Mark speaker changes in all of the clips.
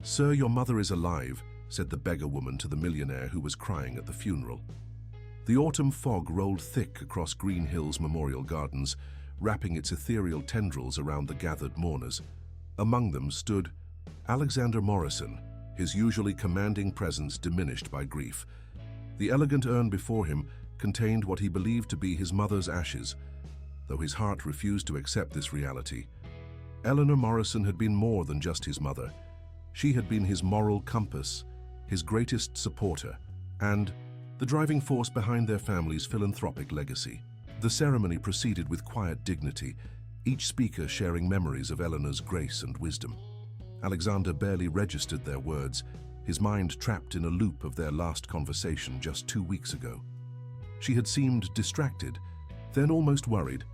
Speaker 1: "Sir, your mother is alive," said the beggar woman to the millionaire who was crying at the funeral. The autumn fog rolled thick across Green Hills Memorial Gardens, wrapping its ethereal tendrils around the gathered mourners. Among them stood Alexander Morrison, his usually commanding presence diminished by grief. The elegant urn before him contained what he believed to be his mother's ashes, though his heart refused to accept this reality. Eleanor Morrison had been more than just his mother. She had been his moral compass, his greatest supporter, and the driving force behind their family's philanthropic legacy. The ceremony proceeded with quiet dignity, each speaker sharing memories of Eleanor's grace and wisdom. Alexander barely registered their words, his mind trapped in a loop of their last conversation just 2 weeks ago. She had seemed distracted, then almost worried,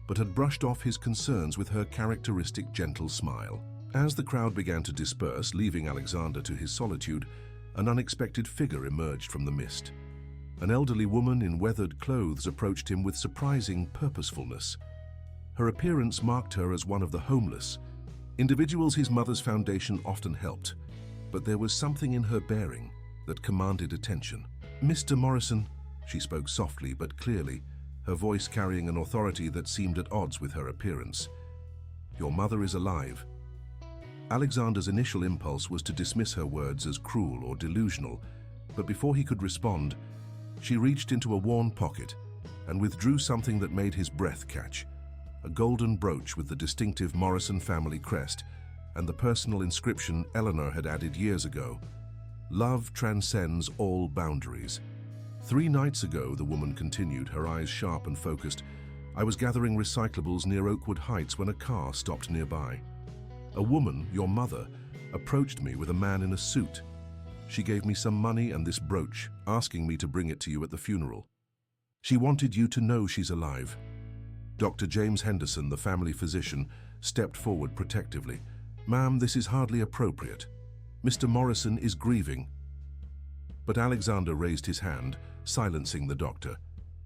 Speaker 1: but had brushed off his concerns with her characteristic gentle smile. As the crowd began to disperse, leaving Alexander to his solitude, an unexpected figure emerged from the mist. An elderly woman in weathered clothes approached him with surprising purposefulness. Her appearance marked her as one of the homeless, individuals his mother's foundation often helped, but there was something in her bearing that commanded attention. "Mr. Morrison," she spoke softly but clearly, her voice carrying an authority that seemed at odds with her appearance. "Your mother is alive." Alexander's initial impulse was to dismiss her words as cruel or delusional, but before he could respond, she reached into a worn pocket and withdrew something that made his breath catch. A golden brooch with the distinctive Morrison family crest and the personal inscription Eleanor had added years ago. "Love transcends all boundaries." 3 nights ago, the woman continued, her eyes sharp and focused, "I was gathering recyclables near Oakwood Heights when a car stopped nearby. A woman, your mother, approached me with a man in a suit. She gave me some money and this brooch, asking me to bring it to you at the funeral. She wanted you to know she's alive." Dr. James Henderson, the family physician, stepped forward protectively. "Ma'am, this is hardly appropriate. Mr. Morrison is grieving." But Alexander raised his hand, silencing the doctor.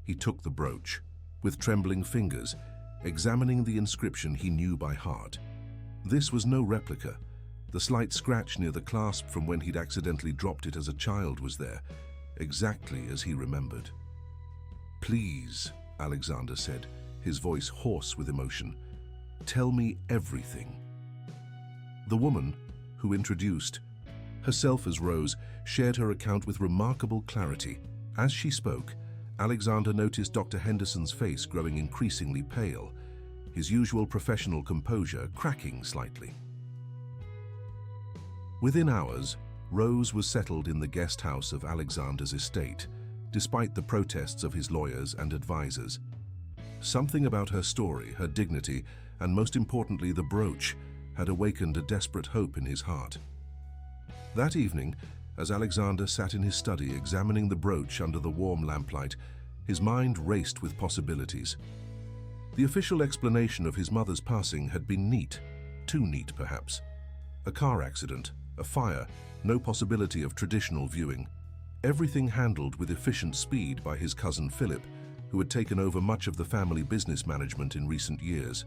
Speaker 1: He took the brooch, with trembling fingers, examining the inscription he knew by heart. This was no replica. The slight scratch near the clasp from when he'd accidentally dropped it as a child was there, exactly as he remembered. "Please," Alexander said, his voice hoarse with emotion, "tell me everything." The woman, who introduced herself as Rose, shared her account with remarkable clarity. As she spoke, Alexander noticed Dr. Henderson's face growing increasingly pale, his usual professional composure cracking slightly. Within hours, Rose was settled in the guest house of Alexander's estate, despite the protests of his lawyers and advisors. Something about her story, her dignity, and most importantly the brooch, had awakened a desperate hope in his heart. That evening, as Alexander sat in his study examining the brooch under the warm lamplight, his mind raced with possibilities. The official explanation of his mother's passing had been neat, too neat perhaps. A car accident, a fire, no possibility of traditional viewing. Everything handled with efficient speed by his cousin Philip, who had taken over much of the family business management in recent years.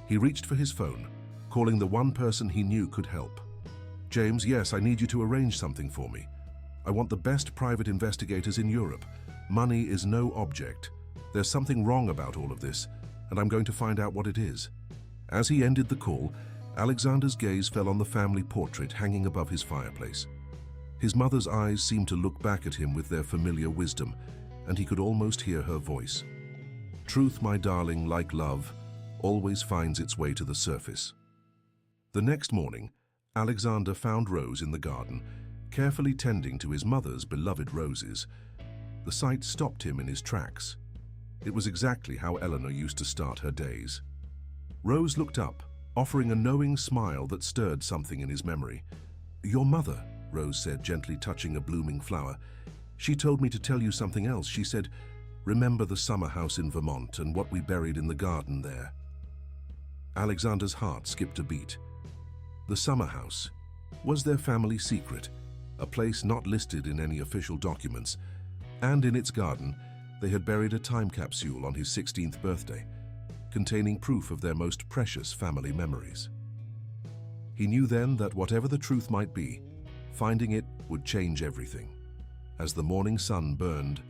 Speaker 1: He reached for his phone, calling the one person he knew could help. "James, yes, I need you to arrange something for me. I want the best private investigators in Europe. Money is no object. There's something wrong about all of this, and I'm going to find out what it is." As he ended the call, Alexander's gaze fell on the family portrait hanging above his fireplace. His mother's eyes seemed to look back at him with their familiar wisdom, and he could almost hear her voice. "Truth, my darling, like love, always finds its way to the surface." The next morning, Alexander found Rose in the garden, carefully tending to his mother's beloved roses. The sight stopped him in his tracks. It was exactly how Eleanor used to start her days. Rose looked up, offering a knowing smile that stirred something in his memory. "Your mother," Rose said, gently touching a blooming flower. "She told me to tell you something else. She said, remember the summer house in Vermont and what we buried in the garden there." Alexander's heart skipped a beat. The summer house was their family secret, a place not listed in any official documents, and in its garden they had buried a time capsule on his 16th birthday, containing proof of their most precious family memories. He knew then that whatever the truth might be, finding it would change everything. As the morning sun burned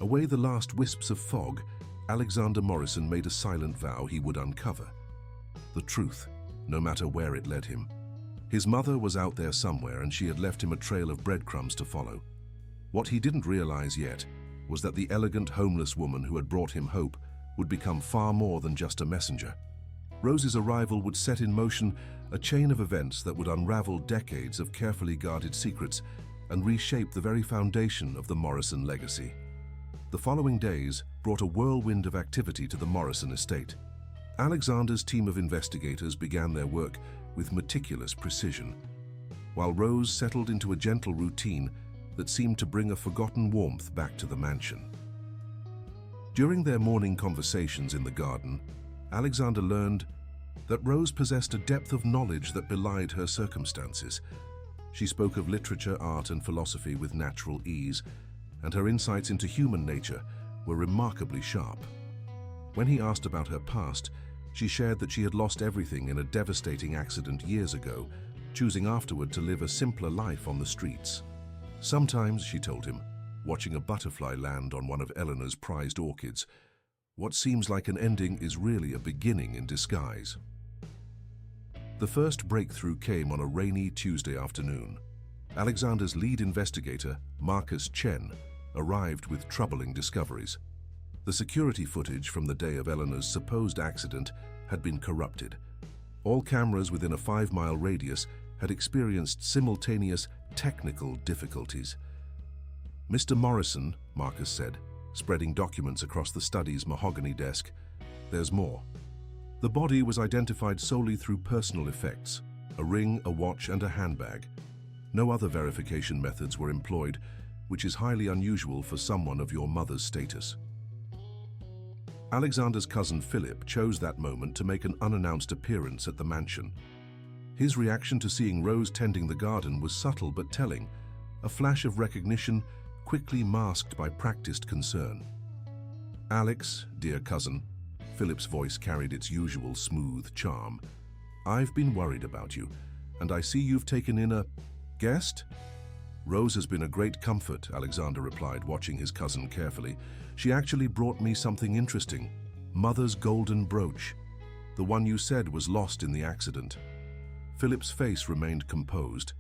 Speaker 1: away the last wisps of fog, Alexander Morrison made a silent vow he would uncover the truth, no matter where it led him. His mother was out there somewhere, and she had left him a trail of breadcrumbs to follow. What he didn't realize yet was that the elegant homeless woman who had brought him hope would become far more than just a messenger. Rose's arrival would set in motion a chain of events that would unravel decades of carefully guarded secrets and reshape the very foundation of the Morrison legacy. The following days brought a whirlwind of activity to the Morrison estate. Alexander's team of investigators began their work with meticulous precision, while Rose settled into a gentle routine that seemed to bring a forgotten warmth back to the mansion. During their morning conversations in the garden, Alexander learned that Rose possessed a depth of knowledge that belied her circumstances. She spoke of literature, art, and philosophy with natural ease, and her insights into human nature were remarkably sharp. When he asked about her past, she shared that she had lost everything in a devastating accident years ago, choosing afterward to live a simpler life on the streets. Sometimes, she told him, watching a butterfly land on one of Eleanor's prized orchids, what seems like an ending is really a beginning in disguise. The first breakthrough came on a rainy Tuesday afternoon. Alexander's lead investigator, Marcus Chen, arrived with troubling discoveries. The security footage from the day of Eleanor's supposed accident had been corrupted. All cameras within a 5-mile radius had experienced simultaneous technical difficulties. "Mr. Morrison," Marcus said, spreading documents across the study's mahogany desk, "there's more. The body was identified solely through personal effects, a ring, a watch, and a handbag. No other verification methods were employed, which is highly unusual for someone of your mother's status." Alexander's cousin Philip chose that moment to make an unannounced appearance at the mansion. His reaction to seeing Rose tending the garden was subtle but telling, a flash of recognition quickly masked by practiced concern. "Alex, dear cousin," Philip's voice carried its usual smooth charm, "I've been worried about you, and I see you've taken in a guest?" "Rose has been a great comfort," Alexander replied, watching his cousin carefully. "She actually brought me something interesting. Mother's golden brooch. The one you said was lost in the accident." Philip's face remained composed,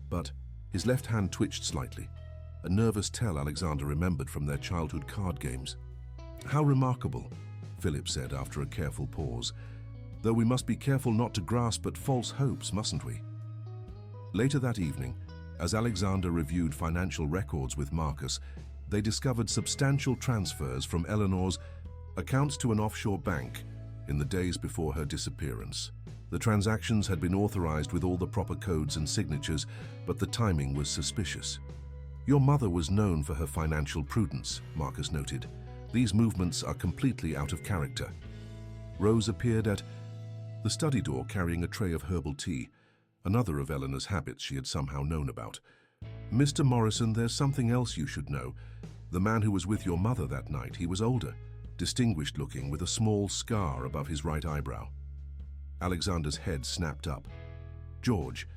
Speaker 1: but his left hand twitched slightly, a nervous tell Alexander remembered from their childhood card games. "How remarkable," Philip said after a careful pause. "Though we must be careful not to grasp at false hopes, mustn't we?" Later that evening, as Alexander reviewed financial records with Marcus, they discovered substantial transfers from Eleanor's accounts to an offshore bank in the days before her disappearance. The transactions had been authorized with all the proper codes and signatures, but the timing was suspicious. "Your mother was known for her financial prudence," Marcus noted. "These movements are completely out of character." Rose appeared at the study door carrying a tray of herbal tea, another of Eleanor's habits she had somehow known about. "Mr. Morrison, there's something else you should know. The man who was with your mother that night, he was older, distinguished looking, with a small scar above his right eyebrow." Alexander's head snapped up. "George,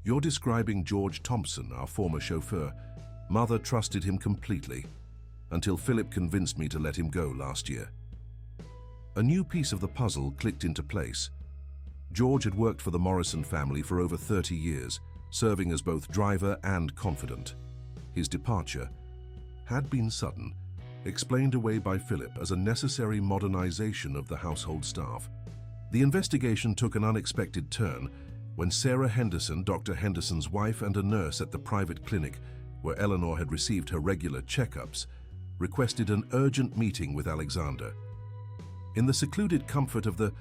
Speaker 1: you're describing George Thompson, our former chauffeur. Mother trusted him completely, until Philip convinced me to let him go last year." A new piece of the puzzle clicked into place. George had worked for the Morrison family for over 30 years, serving as both driver and confidant. His departure had been sudden, explained away by Philip as a necessary modernization of the household staff. The investigation took an unexpected turn when Sarah Henderson, Dr. Henderson's wife and a nurse at the private clinic where Eleanor had received her regular checkups, requested an urgent meeting with Alexander. In the secluded comfort of the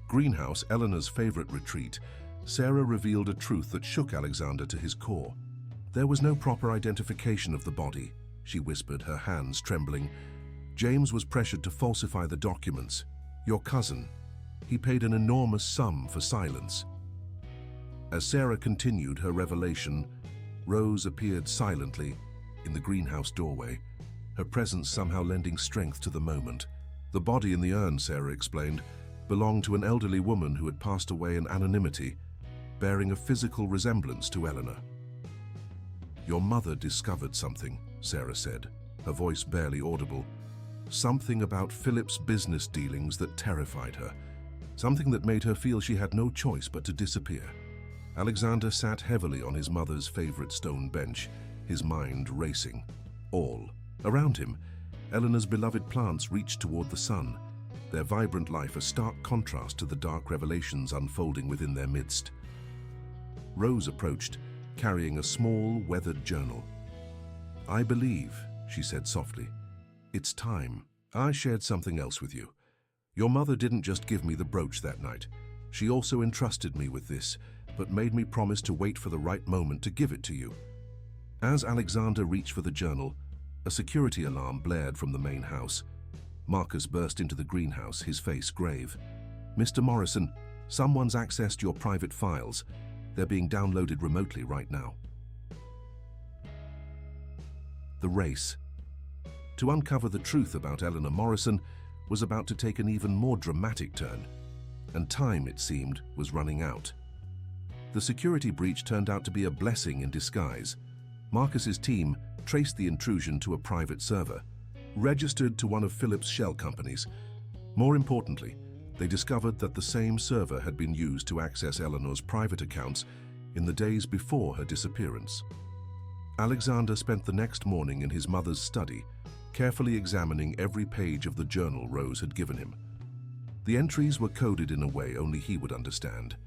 Speaker 1: greenhouse, Eleanor's favorite retreat, Sarah revealed a truth that shook Alexander to his core. "There was no proper identification of the body," she whispered, her hands trembling. "James was pressured to falsify the documents. Your cousin. He paid an enormous sum for silence." As Sarah continued her revelation, Rose appeared silently in the greenhouse doorway, her presence somehow lending strength to the moment. "The body in the urn," Sarah explained, "belonged to an elderly woman who had passed away in anonymity. bearing a physical resemblance to Eleanor. "Your mother discovered something," Sarah said, her voice barely audible. "Something about Philip's business dealings that terrified her. Something that made her feel she had no choice but to disappear." Alexander sat heavily on his mother's favorite stone bench, his mind racing. All around him, Eleanor's beloved plants reached toward the sun, their vibrant life a stark contrast to the dark revelations unfolding within their midst. Rose approached, carrying a small, weathered journal. "I believe," she said softly, "it's time I shared something else with you. Your mother didn't just give me the brooch that night. She also entrusted me with this, but made me promise to wait for the right moment to give it to you." As Alexander reached for the journal, a security alarm blared from the main house. Marcus burst into the greenhouse, his face grave. "Mr. Morrison, someone's accessed your private files. They're being downloaded remotely right now." The race to uncover the truth about Eleanor Morrison was about to take an even more dramatic turn, and time, it seemed, was running out. The security breach turned out to be a blessing in disguise. Marcus's team traced the intrusion to a private server, registered to one of Philip's shell companies. More importantly, they discovered that the same server had been used to access Eleanor's private accounts in the days before her disappearance. Alexander spent the next morning in his mother's study, carefully examining every page of the journal Rose had given him. The entries were coded in a way only he would understand,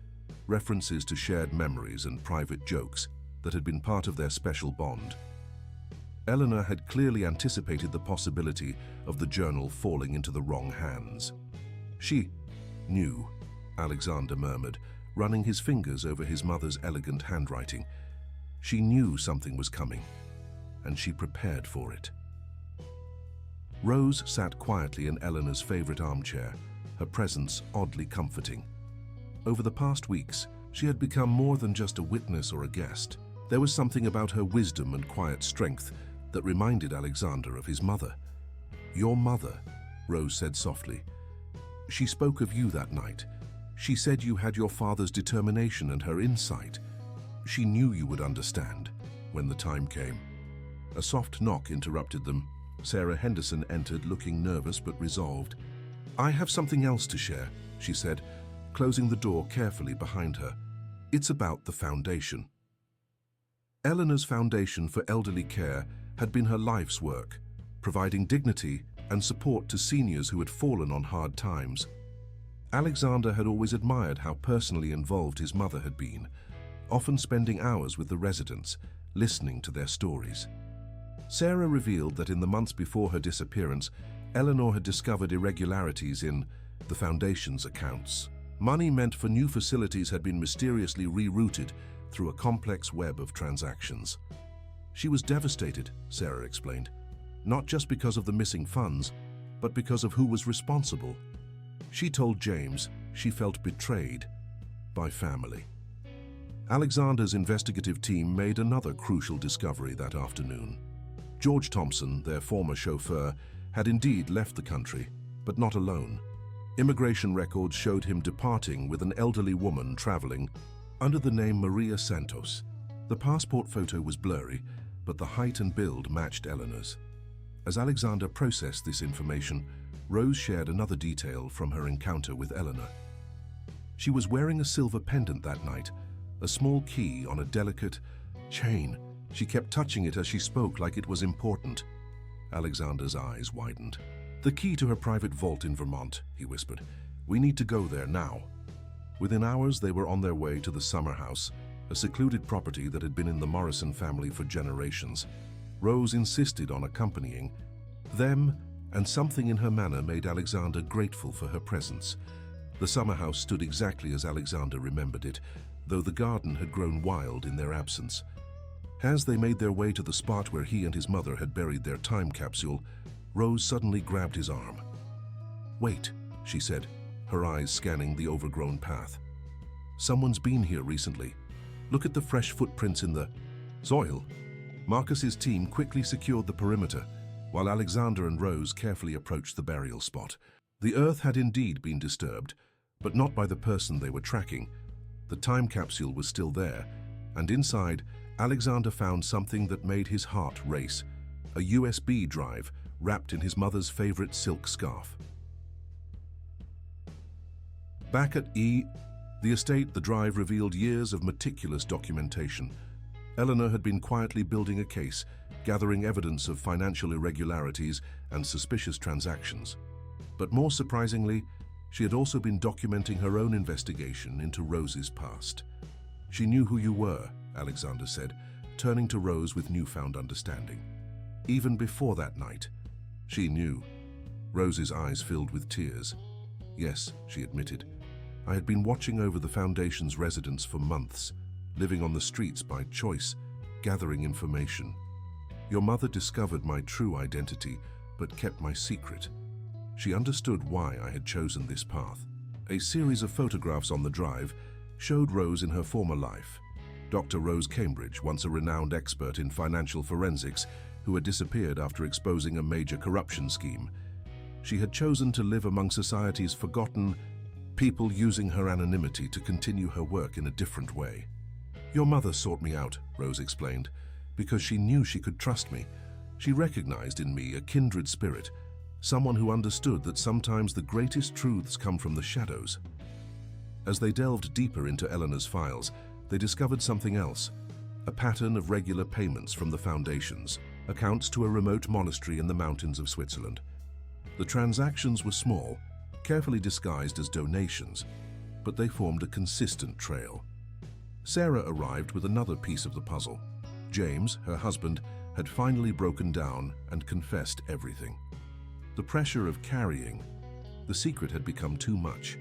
Speaker 1: references to shared memories and private jokes that had been part of their special bond. Eleanor had clearly anticipated the possibility of the journal falling into the wrong hands. "She knew," Alexander murmured, running his fingers over his mother's elegant handwriting. "She knew something was coming, and she prepared for it." Rose sat quietly in Eleanor's favorite armchair, her presence oddly comforting. Over the past weeks, she had become more than just a witness or a guest. There was something about her wisdom and quiet strength that reminded Alexander of his mother. "Your mother," Rose said softly. "She spoke of you that night. She said you had your father's determination and her insight. She knew you would understand when the time came." A soft knock interrupted them. Sarah Henderson entered, looking nervous but resolved. "I have something else to share," she said, closing the door carefully behind her. "It's about the foundation." Eleanor's foundation for elderly care had been her life's work, providing dignity and support to seniors who had fallen on hard times. Alexander had always admired how personally involved his mother had been, often spending hours with the residents, listening to their stories. Sarah revealed that in the months before her disappearance, Eleanor had discovered irregularities in the foundation's accounts. Money meant for new facilities had been mysteriously rerouted through a complex web of transactions. She was devastated, Sarah explained, not just because of the missing funds, but because of who was responsible. She told James she felt betrayed by family. Alexander's investigative team made another crucial discovery that afternoon. George Thompson, their former chauffeur, had indeed left the country, but not alone. Immigration records showed him departing with an elderly woman traveling under the name Maria Santos. The passport photo was blurry, but the height and build matched Eleanor's. As Alexander processed this information, Rose shared another detail from her encounter with Eleanor. She was wearing a silver pendant that night, a small key on a delicate chain. She kept touching it as she spoke like it was important. Alexander's eyes widened. "The key to her private vault in Vermont," he whispered. "We need to go there now." Within hours, they were on their way to the summer house, a secluded property that had been in the Morrison family for generations. Rose insisted on accompanying them, and something in her manner made Alexander grateful for her presence. The summer house stood exactly as Alexander remembered it, though the garden had grown wild in their absence. As they made their way to the spot where he and his mother had buried their time capsule, Rose suddenly grabbed his arm. "Wait," she said, her eyes scanning the overgrown path. "Someone's been here recently. Look at the fresh footprints in the soil." Marcus's team quickly secured the perimeter, while Alexander and Rose carefully approached the burial spot. The earth had indeed been disturbed, but not by the person they were tracking. The time capsule was still there, and inside, Alexander found something that made his heart race, a USB drive wrapped in his mother's favorite silk scarf. Back at the estate, the drive revealed years of meticulous documentation. Eleanor had been quietly building a case, gathering evidence of financial irregularities and suspicious transactions. But more surprisingly, she had also been documenting her own investigation into Rose's past. "She knew who you were," Alexander said, turning to Rose with newfound understanding. "Even before that night, she knew." Rose's eyes filled with tears. "Yes," she admitted. "I had been watching over the Foundation's residents for months, living on the streets by choice, gathering information. Your mother discovered my true identity, but kept my secret. She understood why I had chosen this path." A series of photographs on the drive showed Rose in her former life. Dr. Rose Cambridge, once a renowned expert in financial forensics, who had disappeared after exposing a major corruption scheme. She had chosen to live among society's forgotten people, using her anonymity to continue her work in a different way. "Your mother sought me out," Rose explained, "because she knew she could trust me. She recognized in me a kindred spirit, someone who understood that sometimes the greatest truths come from the shadows." As they delved deeper into Eleanor's files, they discovered something else, a pattern of regular payments from the Foundation's accounts to a remote monastery in the mountains of Switzerland. The transactions were small, carefully disguised as donations, but they formed a consistent trail. Sarah arrived with another piece of the puzzle. James, her husband, had finally broken down and confessed everything. The pressure of carrying the secret had become too much.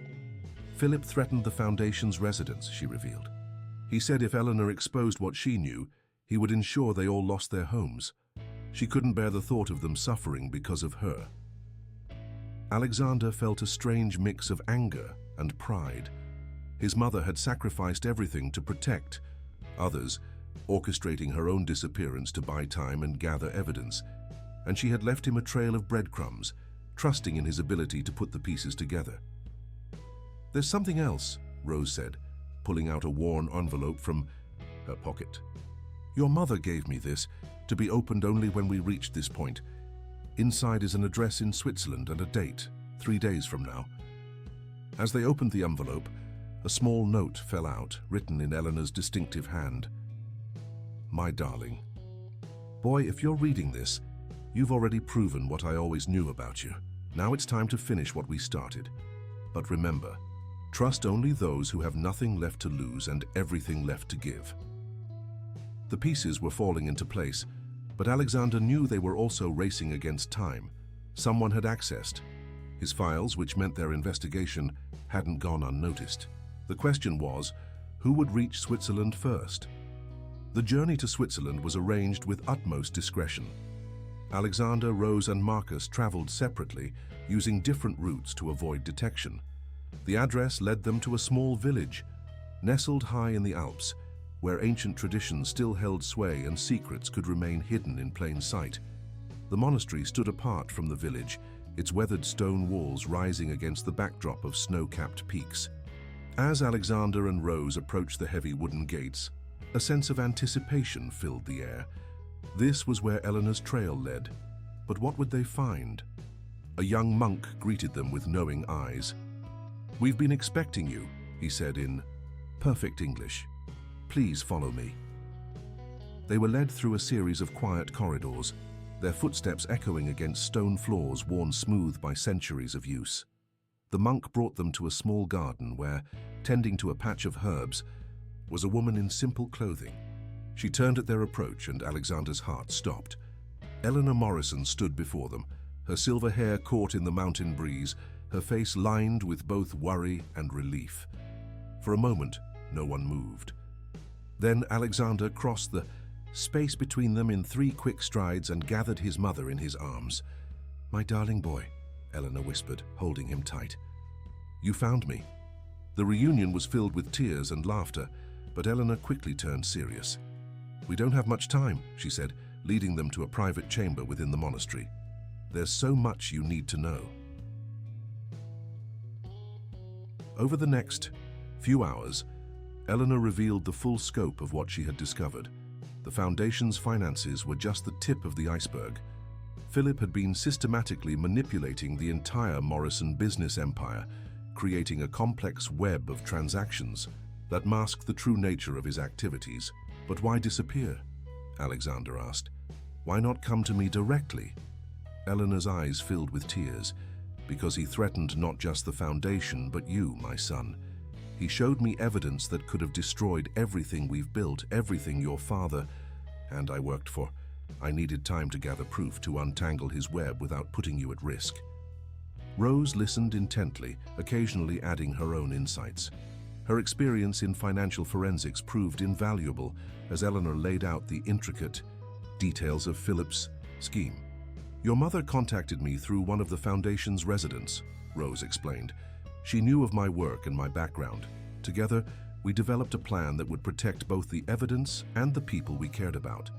Speaker 1: Philip threatened the Foundation's residents, she revealed. He said if Eleanor exposed what she knew, he would ensure they all lost their homes. She couldn't bear the thought of them suffering because of her. Alexander felt a strange mix of anger and pride. His mother had sacrificed everything to protect others, orchestrating her own disappearance to buy time and gather evidence, and she had left him a trail of breadcrumbs, trusting in his ability to put the pieces together. "There's something else," Rose said, pulling out a worn envelope from her pocket. "Your mother gave me this, to be opened only when we reached this point. Inside is an address in Switzerland and a date, 3 days from now." As they opened the envelope, a small note fell out, written in Eleanor's distinctive hand. "My darling, boy, if you're reading this, you've already proven what I always knew about you. Now it's time to finish what we started. But remember, trust only those who have nothing left to lose and everything left to give." The pieces were falling into place, but Alexander knew they were also racing against time. Someone had accessed his files, which meant their investigation hadn't gone unnoticed. The question was, who would reach Switzerland first? The journey to Switzerland was arranged with utmost discretion. Alexander, Rose, and Marcus traveled separately, using different routes to avoid detection. The address led them to a small village, nestled high in the Alps, where ancient traditions still held sway and secrets could remain hidden in plain sight. The monastery stood apart from the village, its weathered stone walls rising against the backdrop of snow-capped peaks. As Alexander and Rose approached the heavy wooden gates, a sense of anticipation filled the air. This was where Eleanor's trail led. But what would they find? A young monk greeted them with knowing eyes. "We've been expecting you," he said in perfect English. "Please follow me." They were led through a series of quiet corridors, their footsteps echoing against stone floors worn smooth by centuries of use. The monk brought them to a small garden where, tending to a patch of herbs, was a woman in simple clothing. She turned at their approach, and Alexander's heart stopped. Eleanor Morrison stood before them, her silver hair caught in the mountain breeze, her face lined with both worry and relief. For a moment, no one moved. Then Alexander crossed the space between them in 3 quick strides and gathered his mother in his arms. "My darling boy," Eleanor whispered, holding him tight. "You found me." The reunion was filled with tears and laughter, but Eleanor quickly turned serious. "We don't have much time," she said, leading them to a private chamber within the monastery. "There's so much you need to know." Over the next few hours, Eleanor revealed the full scope of what she had discovered. The Foundation's finances were just the tip of the iceberg. Philip had been systematically manipulating the entire Morrison business empire, creating a complex web of transactions that masked the true nature of his activities. "But why disappear?" Alexander asked. "Why not come to me directly?" Eleanor's eyes filled with tears. "Because he threatened not just the Foundation, but you, my son. He showed me evidence that could have destroyed everything we've built, everything your father and I worked for. I needed time to gather proof to untangle his web without putting you at risk." Rose listened intently, occasionally adding her own insights. Her experience in financial forensics proved invaluable as Eleanor laid out the intricate details of Philip's scheme. "Your mother contacted me through one of the Foundation's residents," Rose explained. "She knew of my work and my background. Together, we developed a plan that would protect both the evidence and the people we cared about."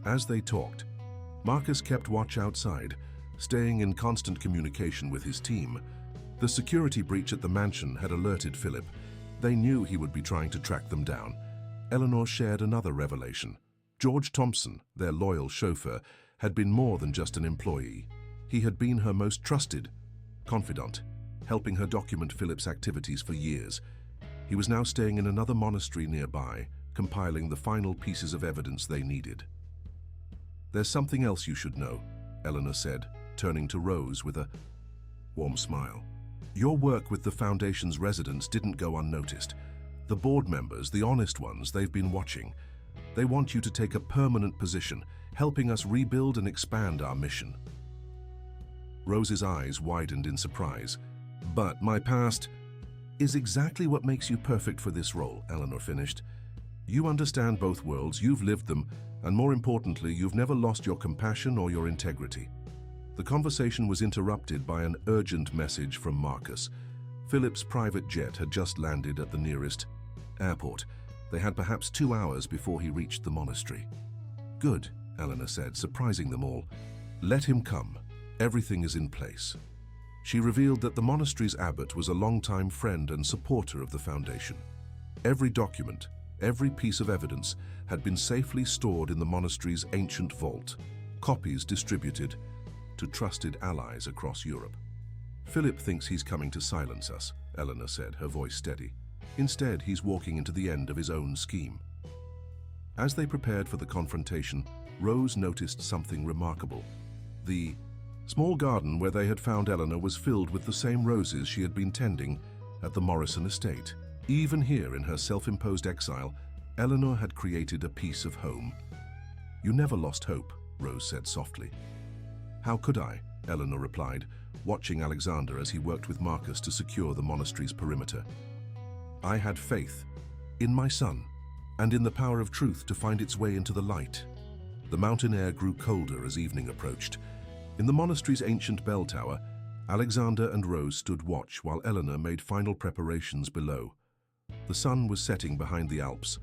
Speaker 1: As they talked, Marcus kept watch outside, staying in constant communication with his team. The security breach at the mansion had alerted Philip. They knew he would be trying to track them down. Eleanor shared another revelation. George Thompson, their loyal chauffeur, had been more than just an employee. He had been her most trusted confidant, helping her document Philip's activities for years. He was now staying in another monastery nearby, compiling the final pieces of evidence they needed. "There's something else you should know," Eleanor said, turning to Rose with a warm smile. "Your work with the Foundation's residents didn't go unnoticed. The board members, the honest ones, they've been watching. They want you to take a permanent position, helping us rebuild and expand our mission." Rose's eyes widened in surprise. "But my past is exactly what makes you perfect for this role," Eleanor finished. "You understand both worlds, you've lived them, and more importantly, you've never lost your compassion or your integrity." The conversation was interrupted by an urgent message from Marcus. Philip's private jet had just landed at the nearest airport. They had perhaps 2 hours before he reached the monastery. "Good," Eleanor said, surprising them all. "Let him come. Everything is in place." She revealed that the monastery's abbot was a longtime friend and supporter of the Foundation. Every document, every piece of evidence had been safely stored in the monastery's ancient vault, copies distributed to trusted allies across Europe. "Philip thinks he's coming to silence us," Eleanor said, her voice steady. "Instead, he's walking into the end of his own scheme." As they prepared for the confrontation, Rose noticed something remarkable. The small garden where they had found Eleanor was filled with the same roses she had been tending at the Morrison estate. Even here in her self-imposed exile, Eleanor had created a piece of home. "You never lost hope," Rose said softly. "How could I?" Eleanor replied, watching Alexander as he worked with Marcus to secure the monastery's perimeter. "I had faith in my son and in the power of truth to find its way into the light." The mountain air grew colder as evening approached. In the monastery's ancient bell tower, Alexander and Rose stood watch while Eleanor made final preparations below. The sun was setting behind the Alps,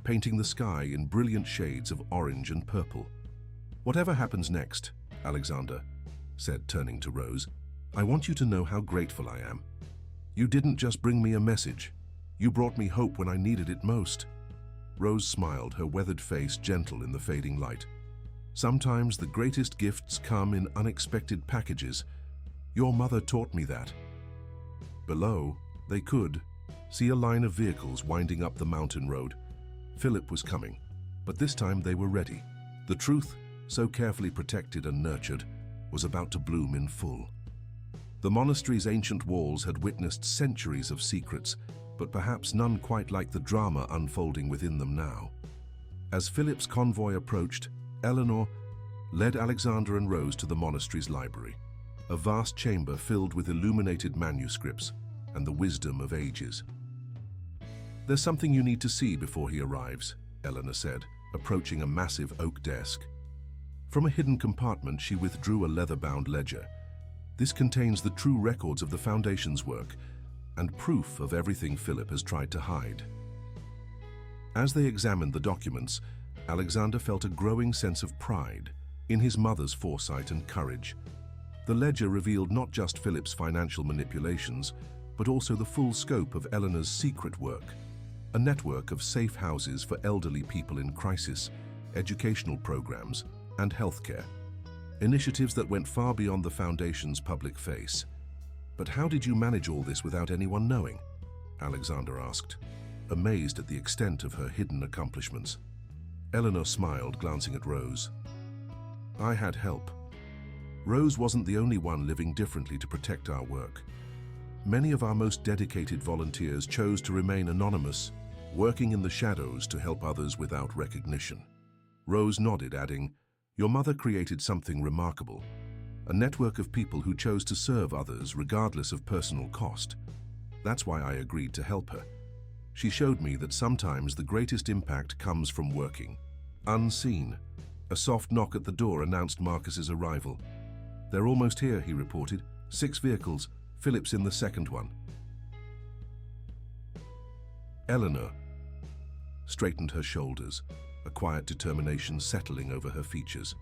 Speaker 1: painting the sky in brilliant shades of orange and purple. "Whatever happens next," Alexander said, turning to Rose, "I want you to know how grateful I am. You didn't just bring me a message. You brought me hope when I needed it most." Rose smiled, her weathered face gentle in the fading light. "Sometimes the greatest gifts come in unexpected packages. Your mother taught me that." Below, they could see a line of vehicles winding up the mountain road. Philip was coming, but this time they were ready. The truth, so carefully protected and nurtured, was about to bloom in full. The monastery's ancient walls had witnessed centuries of secrets, but perhaps none quite like the drama unfolding within them now. As Philip's convoy approached, Eleanor led Alexander and Rose to the monastery's library, a vast chamber filled with illuminated manuscripts and the wisdom of ages. "There's something you need to see before he arrives," Eleanor said, approaching a massive oak desk. From a hidden compartment, she withdrew a leather-bound ledger. "This contains the true records of the Foundation's work and proof of everything Philip has tried to hide." As they examined the documents, Alexander felt a growing sense of pride in his mother's foresight and courage. The ledger revealed not just Philip's financial manipulations, but also the full scope of Eleanor's secret work. a network of safe houses for elderly people in crisis, educational programs, and healthcare. Initiatives that went far beyond the foundation's public face. But how did you manage all this without anyone knowing? Alexander asked, amazed at the extent of her hidden accomplishments. Eleanor smiled, glancing at Rose. I had help. Rose wasn't the only one living differently to protect our work. Many of our most dedicated volunteers chose to remain anonymous, working in the shadows to help others without recognition. Rose nodded, adding, your mother created something remarkable, a network of people who chose to serve others regardless of personal cost. That's why I agreed to help her. She showed me that sometimes the greatest impact comes from working unseen. A soft knock at the door announced Marcus's arrival. They're almost here, he reported. 6 vehicles, Philip's in the second one. Eleanor straightened her shoulders, a quiet determination settling over her features.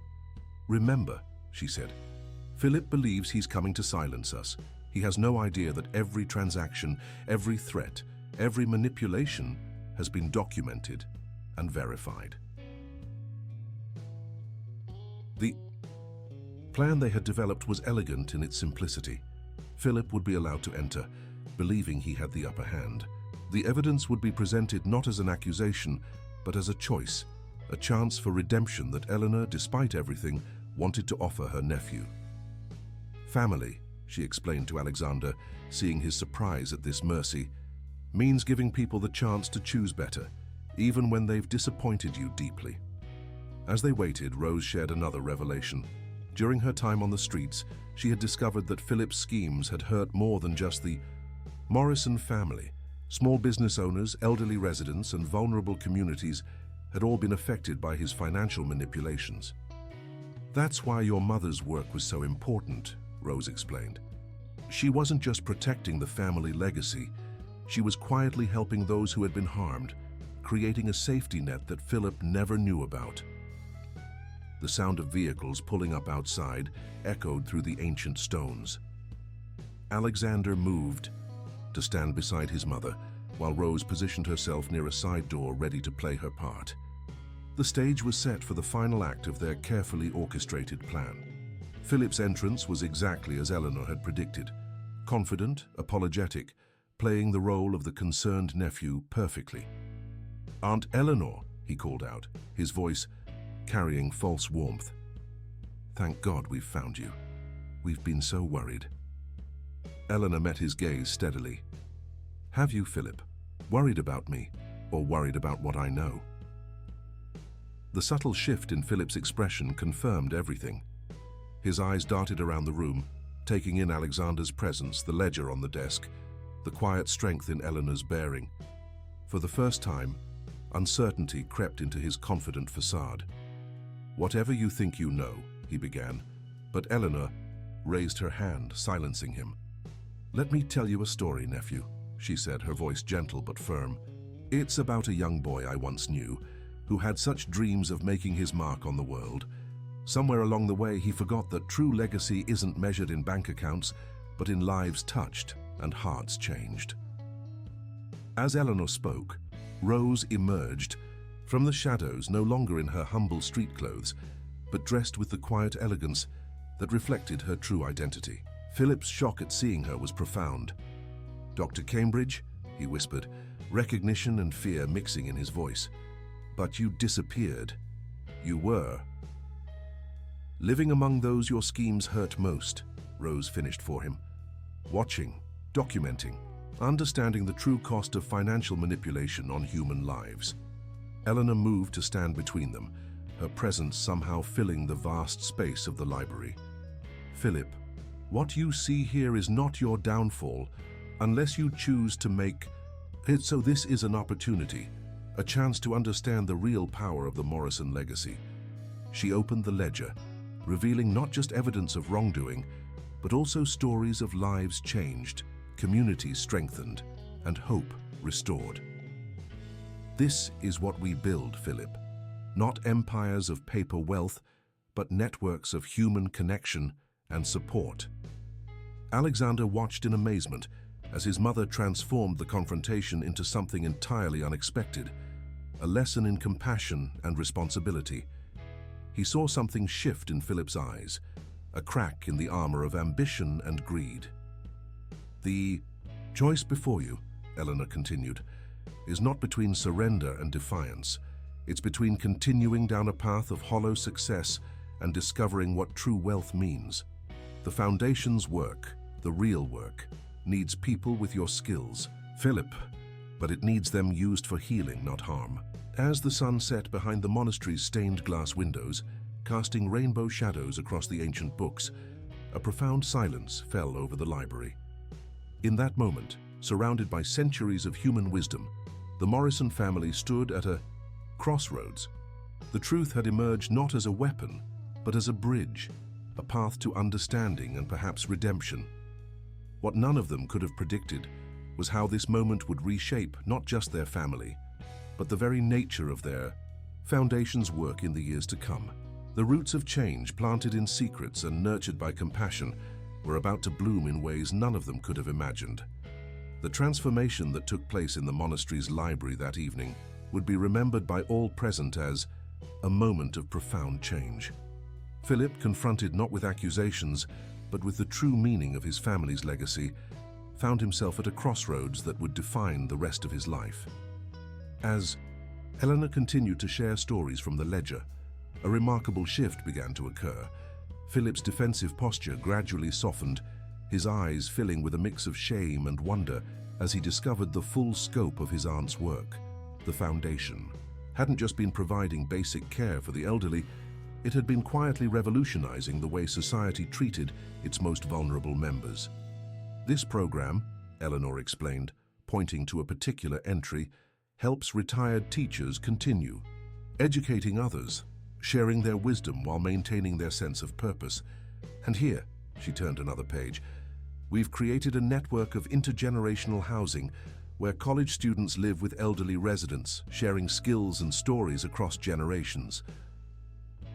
Speaker 1: Remember, she said, Philip believes he's coming to silence us. He has no idea that every transaction, every threat, every manipulation has been documented and verified. The plan they had developed was elegant in its simplicity. Philip would be allowed to enter, believing he had the upper hand. The evidence would be presented not as an accusation, but as a choice, a chance for redemption that Eleanor, despite everything, wanted to offer her nephew. Family, she explained to Alexander, seeing his surprise at this mercy, means giving people the chance to choose better, even when they've disappointed you deeply. As they waited, Rose shared another revelation. During her time on the streets, she had discovered that Philip's schemes had hurt more than just the Morrison family. Small business owners, elderly residents, and vulnerable communities had all been affected by his financial manipulations. That's why your mother's work was so important, Rose explained. She wasn't just protecting the family legacy, she was quietly helping those who had been harmed, creating a safety net that Philip never knew about. The sound of vehicles pulling up outside echoed through the ancient stones. Alexander moved to stand beside his mother, while Rose positioned herself near a side door ready to play her part. The stage was set for the final act of their carefully orchestrated plan. Philip's entrance was exactly as Eleanor had predicted, confident, apologetic, playing the role of the concerned nephew perfectly. Aunt Eleanor, he called out, his voice carrying false warmth. Thank God we've found you. We've been so worried. Eleanor met his gaze steadily. Have you, Philip, worried about me, or worried about what I know? The subtle shift in Philip's expression confirmed everything. His eyes darted around the room, taking in Alexander's presence, the ledger on the desk, the quiet strength in Eleanor's bearing. For the first time, uncertainty crept into his confident facade. Whatever you think you know, he began, but Eleanor raised her hand, silencing him. Let me tell you a story, nephew, she said, her voice gentle but firm. It's about a young boy I once knew, who had such dreams of making his mark on the world. Somewhere along the way, he forgot that true legacy isn't measured in bank accounts, but in lives touched and hearts changed. As Eleanor spoke, Rose emerged from the shadows, no longer in her humble street clothes, but dressed with the quiet elegance that reflected her true identity. Philip's shock at seeing her was profound. Dr. Cambridge, he whispered, recognition and fear mixing in his voice. But you disappeared. You were living among those your schemes hurt most, Rose finished for him. Watching, documenting, understanding the true cost of financial manipulation on human lives. Eleanor moved to stand between them, her presence somehow filling the vast space of the library. Philip, what you see here is not your downfall, unless you choose to make it so. This is an opportunity, a chance to understand the real power of the Morrison legacy. She opened the ledger, revealing not just evidence of wrongdoing, but also stories of lives changed, communities strengthened, and hope restored. This is what we build, Philip. Not empires of paper wealth, but networks of human connection and support. Alexander watched in amazement as his mother transformed the confrontation into something entirely unexpected, a lesson in compassion and responsibility. He saw something shift in Philip's eyes, a crack in the armor of ambition and greed. "The choice before you," Eleanor continued, "is not between surrender and defiance. It's between continuing down a path of hollow success and discovering what true wealth means. The foundation's work, the real work, needs people with your skills, Philip, but it needs them used for healing, not harm." As the sun set behind the monastery's stained glass windows, casting rainbow shadows across the ancient books, a profound silence fell over the library. In that moment, surrounded by centuries of human wisdom, the Morrison family stood at a crossroads. The truth had emerged not as a weapon, but as a bridge, a path to understanding and perhaps redemption. What none of them could have predicted was how this moment would reshape not just their family, but the very nature of their foundation's work in the years to come. The roots of change, planted in secrets and nurtured by compassion, were about to bloom in ways none of them could have imagined. The transformation that took place in the monastery's library that evening would be remembered by all present as a moment of profound change. Philip, confronted not with accusations, but with the true meaning of his family's legacy, found himself at a crossroads that would define the rest of his life. As Eleanor continued to share stories from the ledger, a remarkable shift began to occur. Philip's defensive posture gradually softened, his eyes filling with a mix of shame and wonder as he discovered the full scope of his aunt's work. The foundation hadn't just been providing basic care for the elderly, it had been quietly revolutionizing the way society treated its most vulnerable members. "This program," Eleanor explained, pointing to a particular entry, "helps retired teachers continue, educating others, sharing their wisdom while maintaining their sense of purpose. And here," she turned another page, "we've created a network of intergenerational housing where college students live with elderly residents, sharing skills and stories across generations."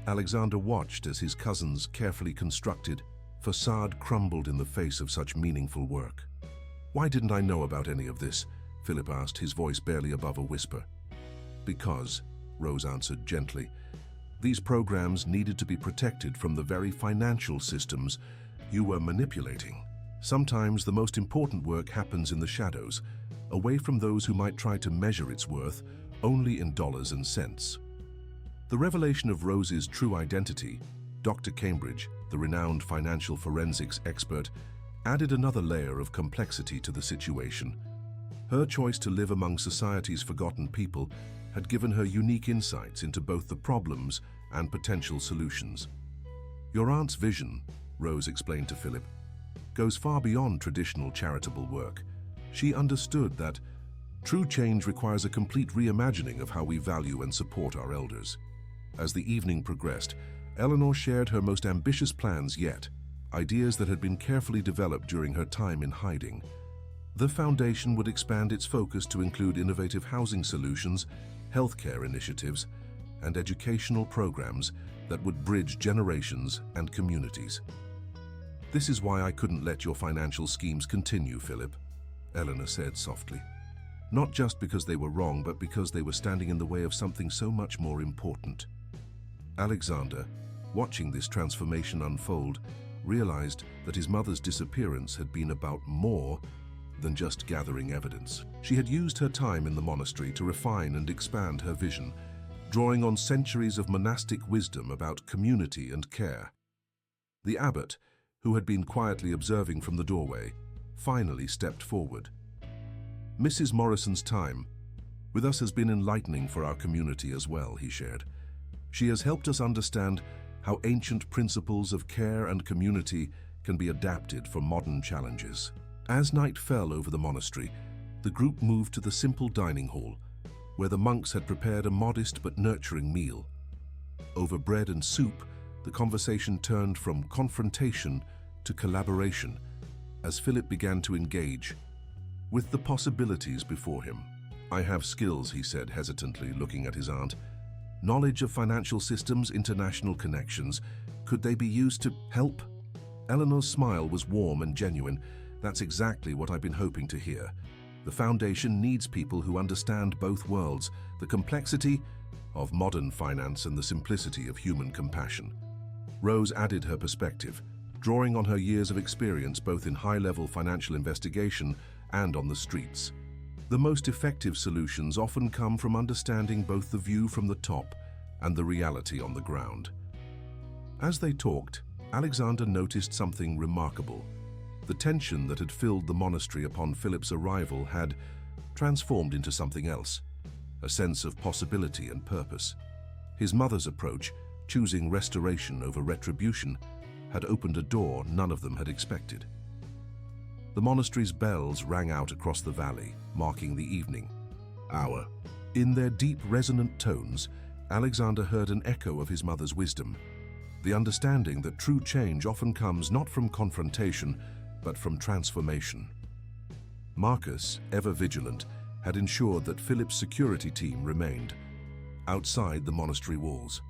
Speaker 1: Alexander watched as his cousin's carefully constructed facade crumbled in the face of such meaningful work. "Why didn't I know about any of this?" Philip asked, his voice barely above a whisper. "Because," Rose answered gently, "these programs needed to be protected from the very financial systems you were manipulating. Sometimes the most important work happens in the shadows, away from those who might try to measure its worth only in dollars and cents." The revelation of Rose's true identity, Dr. Cambridge, the renowned financial forensics expert, added another layer of complexity to the situation. Her choice to live among society's forgotten people had given her unique insights into both the problems and potential solutions. "Your aunt's vision," Rose explained to Philip, "goes far beyond traditional charitable work. She understood that true change requires a complete reimagining of how we value and support our elders." As the evening progressed, Eleanor shared her most ambitious plans yet, ideas that had been carefully developed during her time in hiding. The foundation would expand its focus to include innovative housing solutions, healthcare initiatives, and educational programs that would bridge generations and communities. "This is why I couldn't let your financial schemes continue, Philip," Eleanor said softly. "Not just because they were wrong, but because they were standing in the way of something so much more important." Alexander, watching this transformation unfold, realized that his mother's disappearance had been about more than just gathering evidence. She had used her time in the monastery to refine and expand her vision, drawing on centuries of monastic wisdom about community and care. The abbot, who had been quietly observing from the doorway, finally stepped forward. "Mrs. Morrison's time with us has been enlightening for our community as well," he shared. "She has helped us understand how ancient principles of care and community can be adapted for modern challenges." As night fell over the monastery, the group moved to the simple dining hall, where the monks had prepared a modest but nurturing meal. Over bread and soup, the conversation turned from confrontation to collaboration, as Philip began to engage with the possibilities before him. "I have skills," he said hesitantly, looking at his aunt. "Knowledge of financial systems, international connections. Could they be used to help?" Eleanor's smile was warm and genuine, That's exactly what I've been hoping to hear. The Foundation needs people who understand both worlds, the complexity of modern finance and the simplicity of human compassion. Rose added her perspective, drawing on her years of experience both in high-level financial investigation and on the streets. The most effective solutions often come from understanding both the view from the top and the reality on the ground. As they talked, Alexander noticed something remarkable. The tension that had filled the monastery upon Philip's arrival had transformed into something else, a sense of possibility and purpose. His mother's approach, choosing restoration over retribution, had opened a door none of them had expected. The monastery's bells rang out across the valley, marking the evening hour. In their deep, resonant tones, Alexander heard an echo of his mother's wisdom, the understanding that true change often comes not from confrontation, but from transformation. Marcus, ever vigilant, had ensured that Philip's security team remained outside the monastery walls.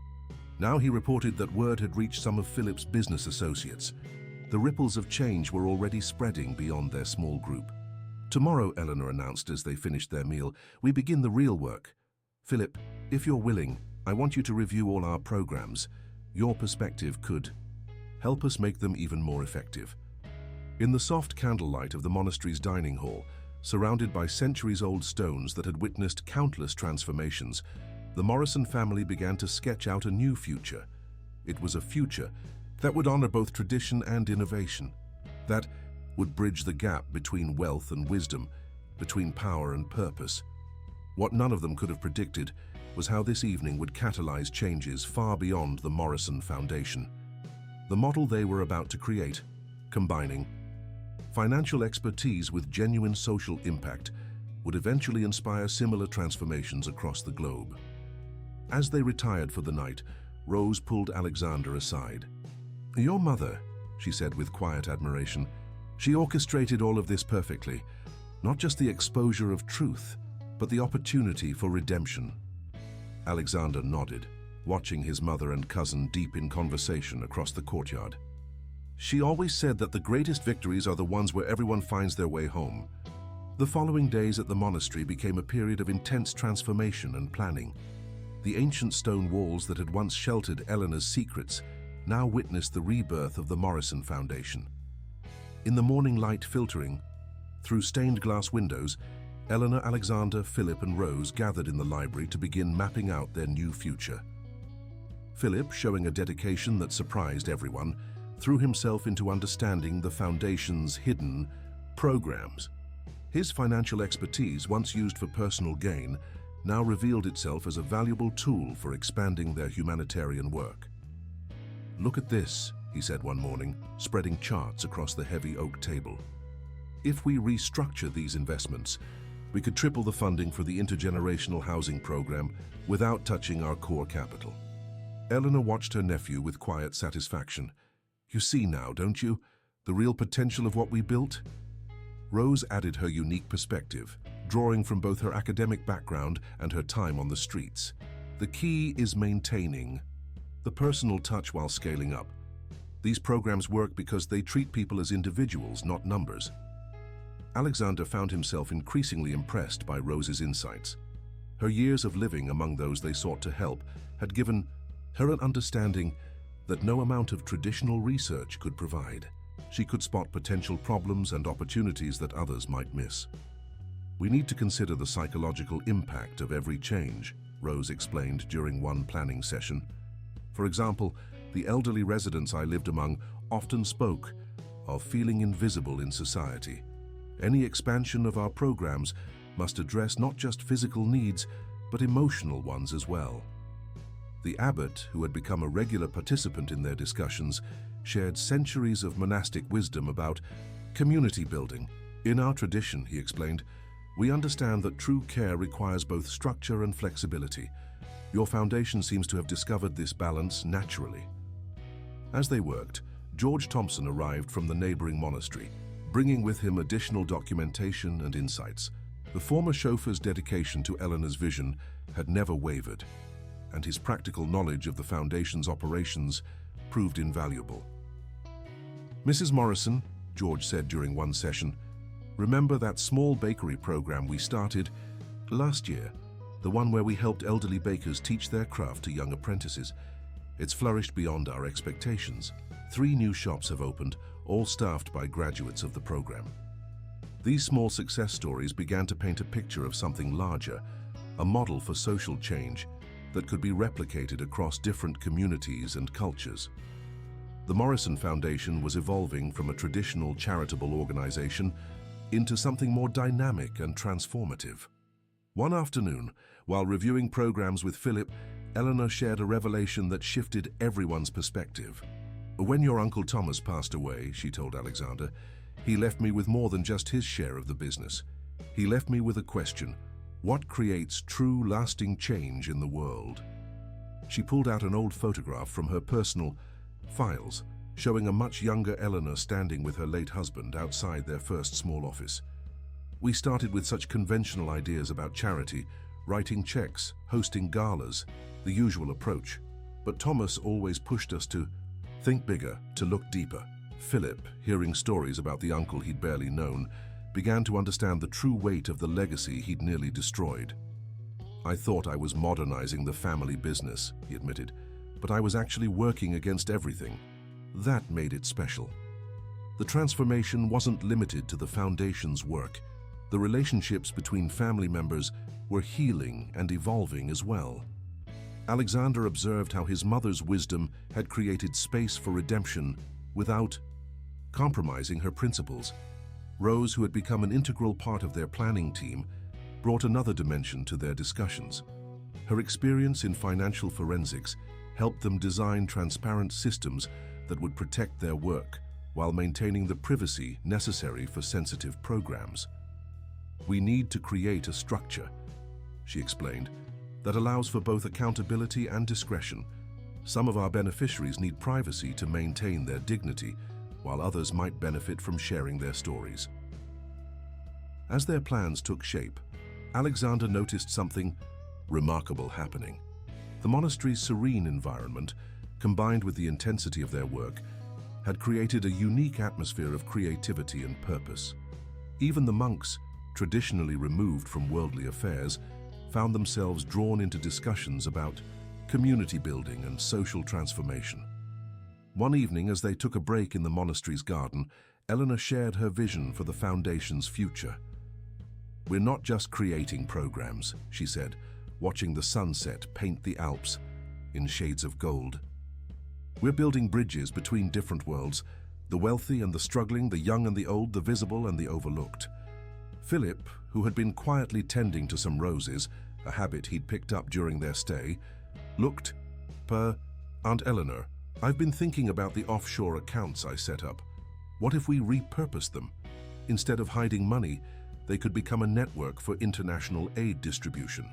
Speaker 1: Now he reported that word had reached some of Philip's business associates. The ripples of change were already spreading beyond their small group. "Tomorrow," Eleanor announced as they finished their meal, "we begin the real work. Philip, if you're willing, I want you to review all our programs. Your perspective could help us make them even more effective." In the soft candlelight of the monastery's dining hall, surrounded by centuries-old stones that had witnessed countless transformations, the Morrison family began to sketch out a new future. It was a future that would honor both tradition and innovation, that would bridge the gap between wealth and wisdom, between power and purpose. What none of them could have predicted was how this evening would catalyze changes far beyond the Morrison Foundation. The model they were about to create, combining financial expertise with genuine social impact, would eventually inspire similar transformations across the globe. As they retired for the night, Rose pulled Alexander aside. "Your mother," she said with quiet admiration, "she orchestrated all of this perfectly. Not just the exposure of truth, but the opportunity for redemption." Alexander nodded, watching his mother and cousin deep in conversation across the courtyard. "She always said that the greatest victories are the ones where everyone finds their way home." The following days at the monastery became a period of intense transformation and planning. The ancient stone walls that had once sheltered Eleanor's secrets now witnessed the rebirth of the Morrison Foundation. In the morning light filtering through stained glass windows, Eleanor, Alexander, Philip, and Rose gathered in the library to begin mapping out their new future. Philip, showing a dedication that surprised everyone, threw himself into understanding the Foundation's hidden programs. His financial expertise, once used for personal gain, now revealed itself as a valuable tool for expanding their humanitarian work. "Look at this," he said one morning, spreading charts across the heavy oak table. "If we restructure these investments, we could triple the funding for the intergenerational housing program without touching our core capital." Eleanor watched her nephew with quiet satisfaction. "You see now, don't you, the real potential of what we built?" Rose added her unique perspective, drawing from both her academic background and her time on the streets. "The key is maintaining the personal touch while scaling up. These programs work because they treat people as individuals, not numbers." Alexander found himself increasingly impressed by Rose's insights. Her years of living among those they sought to help had given her an understanding that no amount of traditional research could provide. She could spot potential problems and opportunities that others might miss. "We need to consider the psychological impact of every change," Rose explained during one planning session. "For example, the elderly residents I lived among often spoke of feeling invisible in society. Any expansion of our programs must address not just physical needs, but emotional ones as well." The abbot, who had become a regular participant in their discussions, shared centuries of monastic wisdom about community building. "In our tradition," he explained, "we understand that true care requires both structure and flexibility. Your foundation seems to have discovered this balance naturally." As they worked, George Thompson arrived from the neighboring monastery, bringing with him additional documentation and insights. The former chauffeur's dedication to Eleanor's vision had never wavered, and his practical knowledge of the Foundation's operations proved invaluable. "Mrs. Morrison," George said during one session. Remember that small bakery program we started last year? The one where we helped elderly bakers teach their craft to young apprentices. It's flourished beyond our expectations. 3 new shops have opened, all staffed by graduates of the program. These small success stories began to paint a picture of something larger, a model for social change that could be replicated across different communities and cultures. The Morrison Foundation was evolving from a traditional charitable organization into something more dynamic and transformative. One afternoon, while reviewing programs with Philip, Eleanor shared a revelation that shifted everyone's perspective. When your Uncle Thomas passed away, she told Alexander, he left me with more than just his share of the business. He left me with a question: what creates true, lasting change in the world? She pulled out an old photograph from her personal files, showing a much younger Eleanor standing with her late husband outside their first small office. We started with such conventional ideas about charity, writing checks, hosting galas, the usual approach. But Thomas always pushed us to think bigger, to look deeper. Philip, hearing stories about the uncle he'd barely known, began to understand the true weight of the legacy he'd nearly destroyed. I thought I was modernizing the family business, he admitted, but I was actually working against everything. That made it special. The transformation wasn't limited to the foundation's work. The relationships between family members were healing and evolving as well. Alexander observed how his mother's wisdom had created space for redemption without compromising her principles. Rose, who had become an integral part of their planning team, brought another dimension to their discussions. Her experience in financial forensics helped them design transparent systems that would protect their work while maintaining the privacy necessary for sensitive programs. We need to create a structure, she explained, that allows for both accountability and discretion. Some of our beneficiaries need privacy to maintain their dignity, while others might benefit from sharing their stories. As their plans took shape, Alexander noticed something remarkable happening. The monastery's serene environment, combined with the intensity of their work, had created a unique atmosphere of creativity and purpose. Even the monks, traditionally removed from worldly affairs, found themselves drawn into discussions about community building and social transformation. One evening, as they took a break in the monastery's garden, Eleanor shared her vision for the foundation's future. "We're not just creating programs," she said, watching the sunset paint the Alps in shades of gold. "We're building bridges between different worlds, the wealthy and the struggling, the young and the old, the visible and the overlooked." Philip, who had been quietly tending to some roses, a habit he'd picked up during their stay, looked, "Aunt Eleanor, I've been thinking about the offshore accounts I set up. What if we repurposed them? Instead of hiding money, they could become a network for international aid distribution."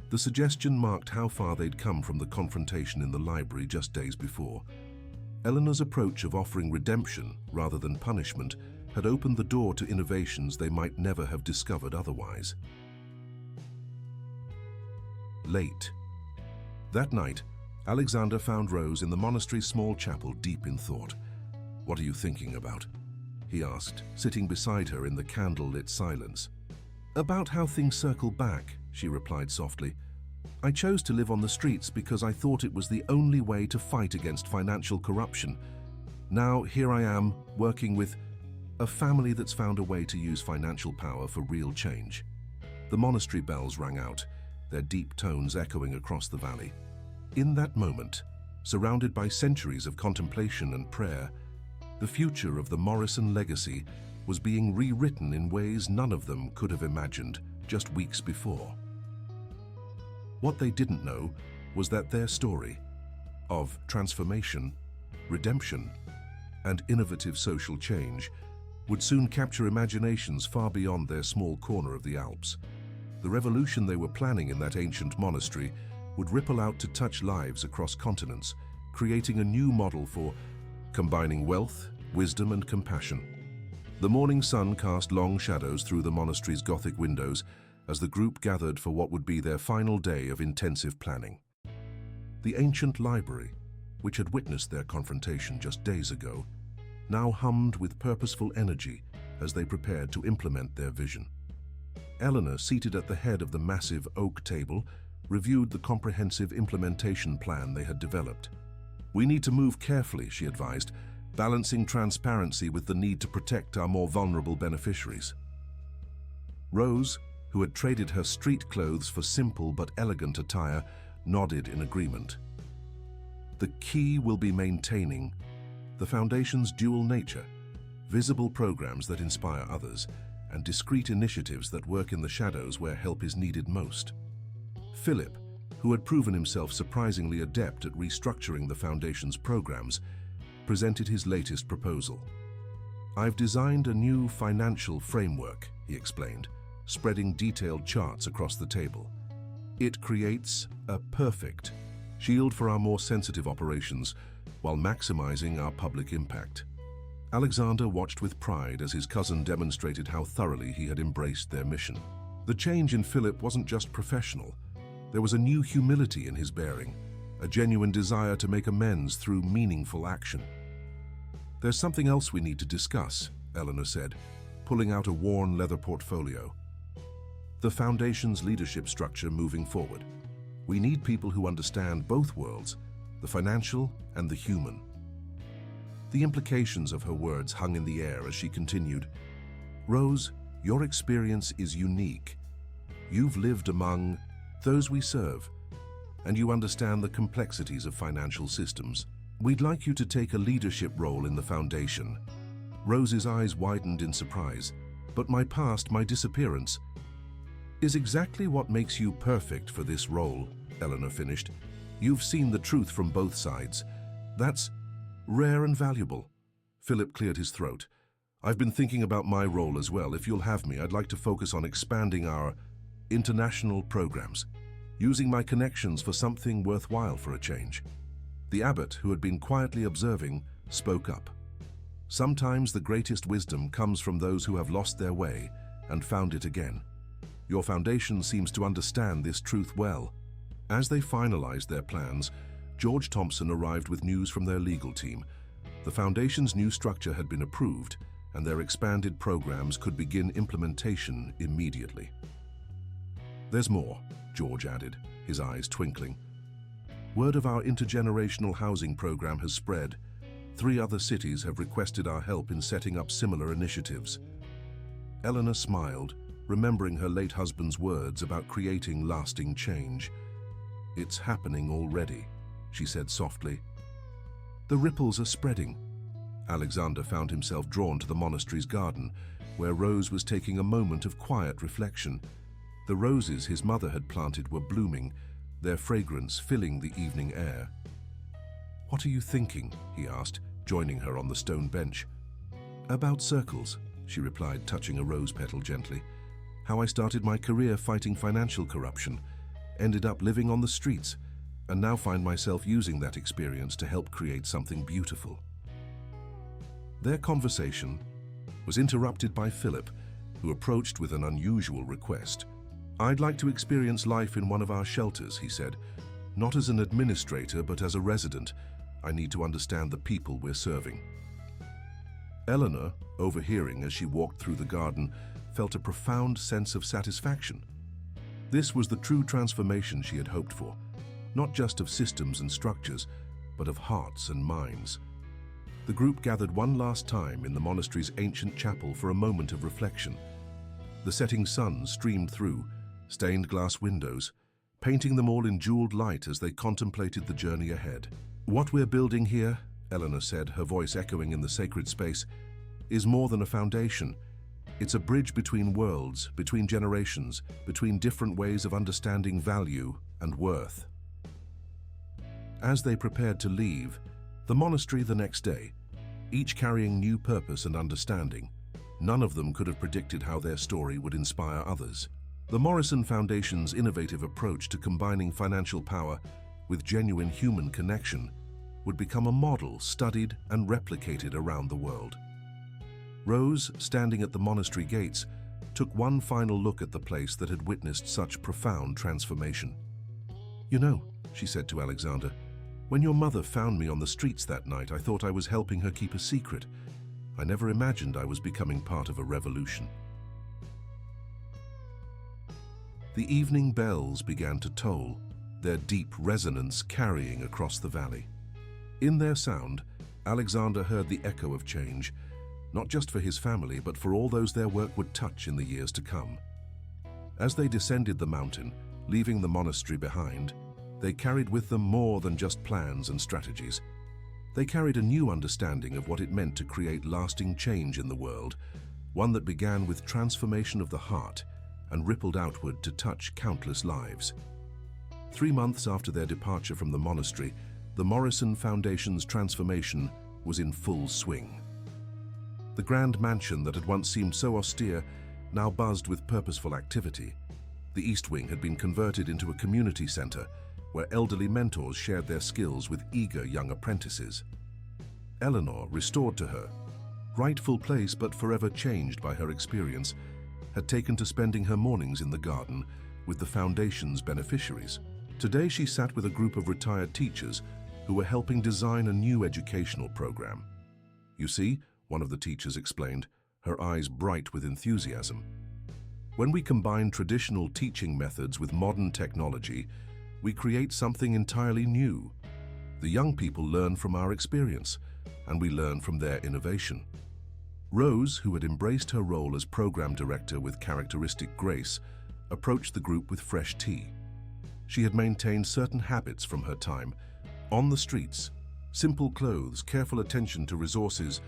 Speaker 1: The suggestion marked how far they'd come from the confrontation in the library just days before. Eleanor's approach of offering redemption rather than punishment had opened the door to innovations they might never have discovered otherwise. Late. That night, Alexander found Rose in the monastery's small chapel, deep in thought. "What are you thinking about?" he asked, sitting beside her in the candle-lit silence. "About how things circle back," she replied softly. "I chose to live on the streets because I thought it was the only way to fight against financial corruption. Now here I am, working with a family that's found a way to use financial power for real change." The monastery bells rang out, their deep tones echoing across the valley. In that moment, surrounded by centuries of contemplation and prayer, the future of the Morrison legacy was being rewritten in ways none of them could have imagined just weeks before. What they didn't know was that their story of transformation, redemption, and innovative social change would soon capture imaginations far beyond their small corner of the Alps. The revolution they were planning in that ancient monastery would ripple out to touch lives across continents, creating a new model for combining wealth, wisdom, and compassion. The morning sun cast long shadows through the monastery's Gothic windows as the group gathered for what would be their final day of intensive planning. The ancient library, which had witnessed their confrontation just days ago, now hummed with purposeful energy as they prepared to implement their vision. Eleanor, seated at the head of the massive oak table, reviewed the comprehensive implementation plan they had developed. "We need to move carefully," she advised, balancing transparency with the need to protect our more vulnerable beneficiaries. Rose, who had traded her street clothes for simple but elegant attire, nodded in agreement. The key will be maintaining the Foundation's dual nature, visible programs that inspire others, and discreet initiatives that work in the shadows where help is needed most. Philip, who had proven himself surprisingly adept at restructuring the Foundation's programs, presented his latest proposal. "I've designed a new financial framework," he explained, spreading detailed charts across the table. "It creates a perfect shield for our more sensitive operations while maximizing our public impact." Alexander watched with pride as his cousin demonstrated how thoroughly he had embraced their mission. The change in Philip wasn't just professional. There was a new humility in his bearing, a genuine desire to make amends through meaningful action. "There's something else we need to discuss," Eleanor said, pulling out a worn leather portfolio. "The Foundation's leadership structure moving forward. We need people who understand both worlds, the financial and the human." The implications of her words hung in the air as she continued. "Rose, your experience is unique. You've lived among those we serve, and you understand the complexities of financial systems. We'd like you to take a leadership role in the Foundation." Rose's eyes widened in surprise. "But my past, my disappearance, is exactly what makes you perfect for this role," Eleanor finished. "You've seen the truth from both sides. That's rare and valuable." Philip cleared his throat. "I've been thinking about my role as well. If you'll have me, I'd like to focus on expanding our international programs, using my connections for something worthwhile for a change." The abbot, who had been quietly observing, spoke up. "Sometimes the greatest wisdom comes from those who have lost their way and found it again. Your Foundation seems to understand this truth well." As they finalized their plans, George Thompson arrived with news from their legal team. The Foundation's new structure had been approved, and their expanded programs could begin implementation immediately. "There's more," George added, his eyes twinkling. "Word of our intergenerational housing program has spread. 3 other cities have requested our help in setting up similar initiatives." Eleanor smiled, remembering her late husband's words about creating lasting change. "It's happening already," she said softly. "The ripples are spreading." Alexander found himself drawn to the monastery's garden, where Rose was taking a moment of quiet reflection. The roses his mother had planted were blooming, their fragrance filling the evening air. "What are you thinking?" he asked, joining her on the stone bench. "About circles," she replied, touching a rose petal gently. "How I started my career fighting financial corruption, ended up living on the streets, and now find myself using that experience to help create something beautiful." Their conversation was interrupted by Philip, who approached with an unusual request. "I'd like to experience life in one of our shelters," he said. "Not as an administrator, but as a resident. I need to understand the people we're serving." Eleanor, overhearing as she walked through the garden, felt a profound sense of satisfaction. This was the true transformation she had hoped for, not just of systems and structures, but of hearts and minds. The group gathered one last time in the monastery's ancient chapel for a moment of reflection. The setting sun streamed through stained glass windows, painting them all in jeweled light as they contemplated the journey ahead. "What we're building here," Eleanor said, her voice echoing in the sacred space, "is more than a foundation. It's a bridge between worlds, between generations, between different ways of understanding value and worth." As they prepared to leave the monastery the next day, each carrying new purpose and understanding, none of them could have predicted how their story would inspire others. The Morrison Foundation's innovative approach to combining financial power with genuine human connection would become a model studied and replicated around the world. Rose, standing at the monastery gates, took one final look at the place that had witnessed such profound transformation. "You know," she said to Alexander, "when your mother found me on the streets that night, I thought I was helping her keep a secret. I never imagined I was becoming part of a revolution. The evening bells began to toll, their deep resonance carrying across the valley. In their sound, Alexander heard the echo of change, not just for his family, but for all those their work would touch in the years to come. As they descended the mountain, leaving the monastery behind, they carried with them more than just plans and strategies. They carried a new understanding of what it meant to create lasting change in the world, one that began with transformation of the heart and rippled outward to touch countless lives. 3 months after their departure from the monastery, the Morrison Foundation's transformation was in full swing. The grand mansion that had once seemed so austere now buzzed with purposeful activity. The East Wing had been converted into a community center where elderly mentors shared their skills with eager young apprentices. Eleanor, restored to her rightful place but forever changed by her experience, had taken to spending her mornings in the garden with the Foundation's beneficiaries. Today she sat with a group of retired teachers who were helping design a new educational program. "You see," one of the teachers explained, her eyes bright with enthusiasm. "When we combine traditional teaching methods with modern technology, we create something entirely new. The young people learn from our experience, and we learn from their innovation." Rose, who had embraced her role as program director with characteristic grace, approached the group with fresh tea. She had maintained certain habits from her time on the streets: simple clothes, careful attention to resources,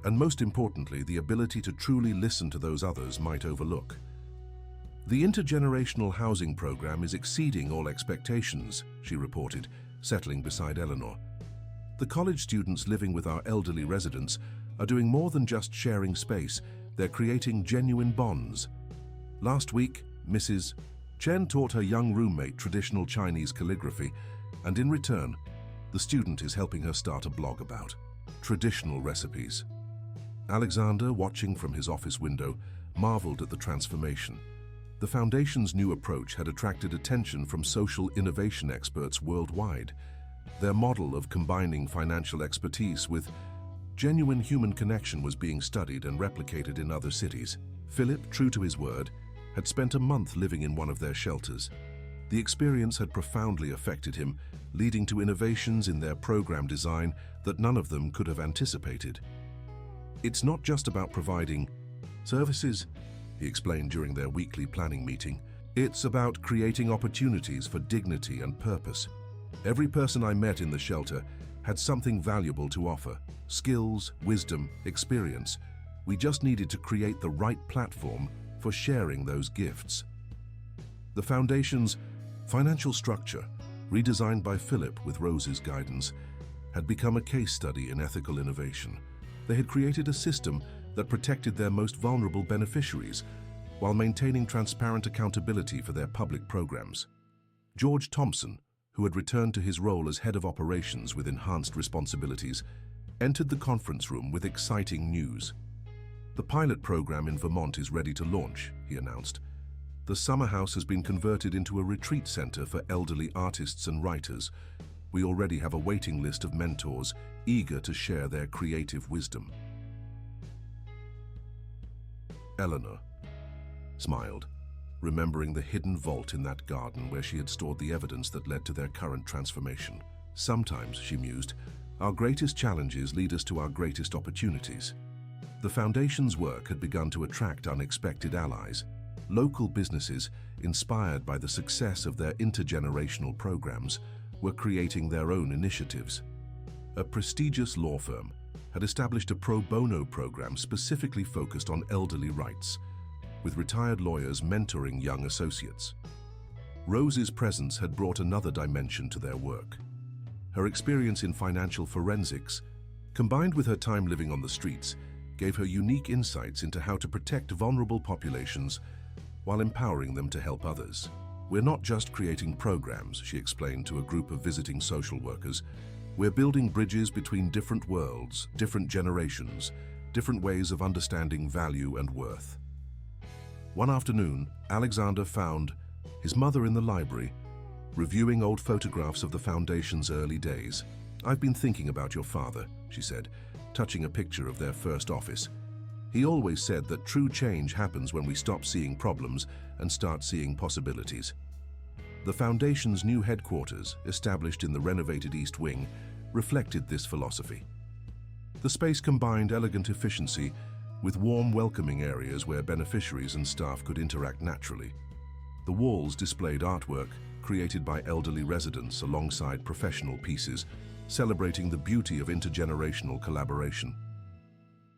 Speaker 1: and most importantly, the ability to truly listen to those others might overlook. "The intergenerational housing program is exceeding all expectations," she reported, settling beside Eleanor. "The college students living with our elderly residents are doing more than just sharing space, they're creating genuine bonds. Last week, Mrs. Chen taught her young roommate traditional Chinese calligraphy, and in return, the student is helping her start a blog about traditional recipes." Alexander, watching from his office window, marveled at the transformation. The Foundation's new approach had attracted attention from social innovation experts worldwide. Their model of combining financial expertise with genuine human connection was being studied and replicated in other cities. Philip, true to his word, had spent a month living in one of their shelters. The experience had profoundly affected him, leading to innovations in their program design that none of them could have anticipated. "It's not just about providing services," he explained during their weekly planning meeting. "It's about creating opportunities for dignity and purpose. Every person I met in the shelter had something valuable to offer: skills, wisdom, experience. We just needed to create the right platform for sharing those gifts." The Foundation's financial structure, redesigned by Philip with Rose's guidance, had become a case study in ethical innovation. They had created a system that protected their most vulnerable beneficiaries while maintaining transparent accountability for their public programs. George Thompson, who had returned to his role as head of operations with enhanced responsibilities, entered the conference room with exciting news. "The pilot program in Vermont is ready to launch," he announced. "The summer house has been converted into a retreat center for elderly artists and writers. We already have a waiting list of mentors eager to share their creative wisdom." Eleanor smiled, remembering the hidden vault in that garden where she had stored the evidence that led to their current transformation. "Sometimes," she mused, "our greatest challenges lead us to our greatest opportunities." The Foundation's work had begun to attract unexpected allies. Local businesses, inspired by the success of their intergenerational programs, were creating their own initiatives. A prestigious law firm had established a pro bono program specifically focused on elderly rights, with retired lawyers mentoring young associates. Rose's presence had brought another dimension to their work. Her experience in financial forensics, combined with her time living on the streets, gave her unique insights into how to protect vulnerable populations while empowering them to help others. "We're not just creating programs," she explained to a group of visiting social workers. "We're building bridges between different worlds, different generations, different ways of understanding value and worth." One afternoon, Alexander found his mother in the library, reviewing old photographs of the Foundation's early days. "I've been thinking about your father," she said. touching a picture of their first office. He always said that true change happens when we stop seeing problems and start seeing possibilities. The Foundation's new headquarters, established in the renovated East Wing, reflected this philosophy. The space combined elegant efficiency with warm, welcoming areas where beneficiaries and staff could interact naturally. The walls displayed artwork created by elderly residents alongside professional pieces, celebrating the beauty of intergenerational collaboration.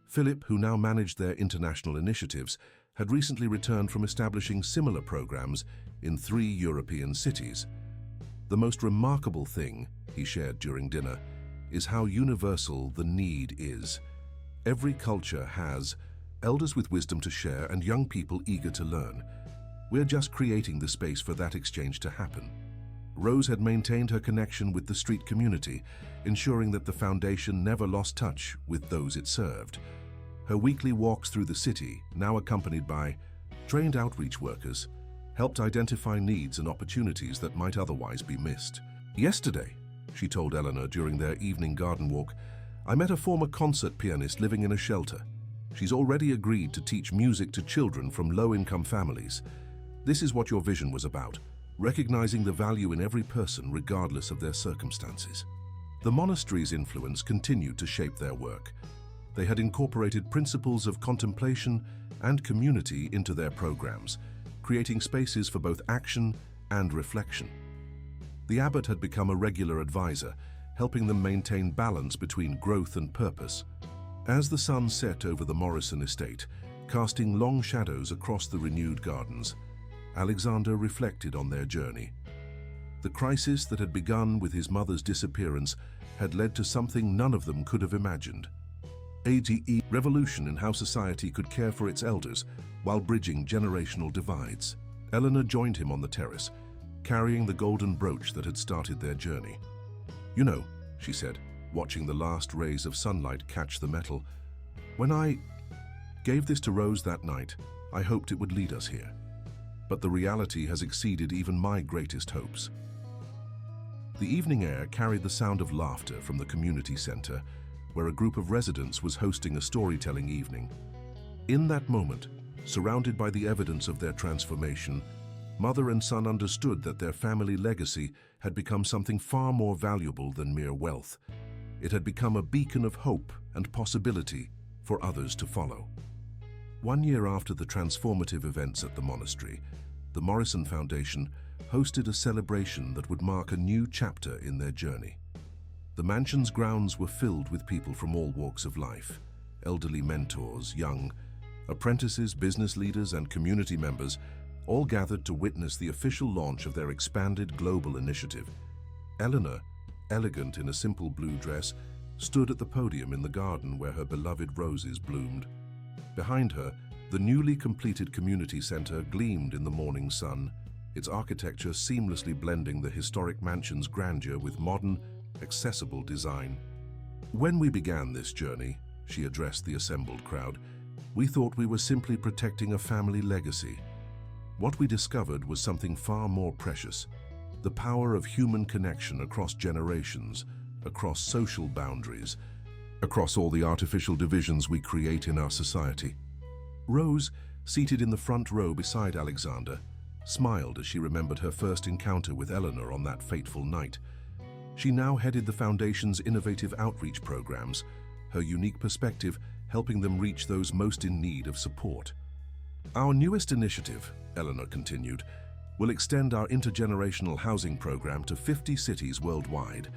Speaker 1: Philip, who now managed their international initiatives, had recently returned from establishing similar programs in 3 European cities. The most remarkable thing, he shared during dinner, is how universal the need is. Every culture has elders with wisdom to share and young people eager to learn. We're just creating the space for that exchange to happen. Rose had maintained her connection with the street community, ensuring that the Foundation never lost touch with those it served. Her weekly walks through the city, now accompanied by trained outreach workers, helped identify needs and opportunities that might otherwise be missed. Yesterday, she told Eleanor during their evening garden walk, I met a former concert pianist living in a shelter. She's already agreed to teach music to children from low-income families. This is what your vision was about, recognizing the value in every person regardless of their circumstances. The monastery's influence continued to shape their work. They had incorporated principles of contemplation and community into their programs, creating spaces for both action and reflection. The abbot had become a regular advisor, helping them maintain balance between growth and purpose. As the sun set over the Morrison estate, casting long shadows across the renewed gardens, Alexander reflected on their journey. The crisis that had begun with his mother's disappearance had led to something none of them could have imagined. A revolution in how society could care for its elders while bridging generational divides. Eleanor joined him on the terrace, carrying the golden brooch that had started their journey. You know, she said, watching the last rays of sunlight catch the metal, when I gave this to Rose that night, I hoped it would lead us here. But the reality has exceeded even my greatest hopes. The evening air carried the sound of laughter from the community center, where a group of residents was hosting a storytelling evening. In that moment, surrounded by the evidence of their transformation, mother and son understood that their family legacy had become something far more valuable than mere wealth. It had become a beacon of hope and possibility for others to follow. 1 year after the transformative events at the monastery, the Morrison Foundation hosted a celebration that would mark a new chapter in their journey. The mansion's grounds were filled with people from all walks of life, elderly mentors, young apprentices, business leaders, and community members, all gathered to witness the official launch of their expanded global initiative. Eleanor, elegant in a simple blue dress, stood at the podium in the garden where her beloved roses bloomed. Behind her, the newly completed community center gleamed in the morning sun, its architecture seamlessly blending the historic mansion's grandeur with modern, accessible design. When we began this journey, she addressed the assembled crowd, we thought we were simply protecting a family legacy. What we discovered was something far more precious, the power of human connection across generations, across social boundaries, across all the artificial divisions we create in our society. Rose, seated in the front row beside Alexander, smiled as she remembered her first encounter with Eleanor on that fateful night. She now headed the Foundation's innovative outreach programs, her unique perspective helping them reach those most in need of support. Our newest initiative, Eleanor continued, will extend our intergenerational housing program to 50 cities worldwide.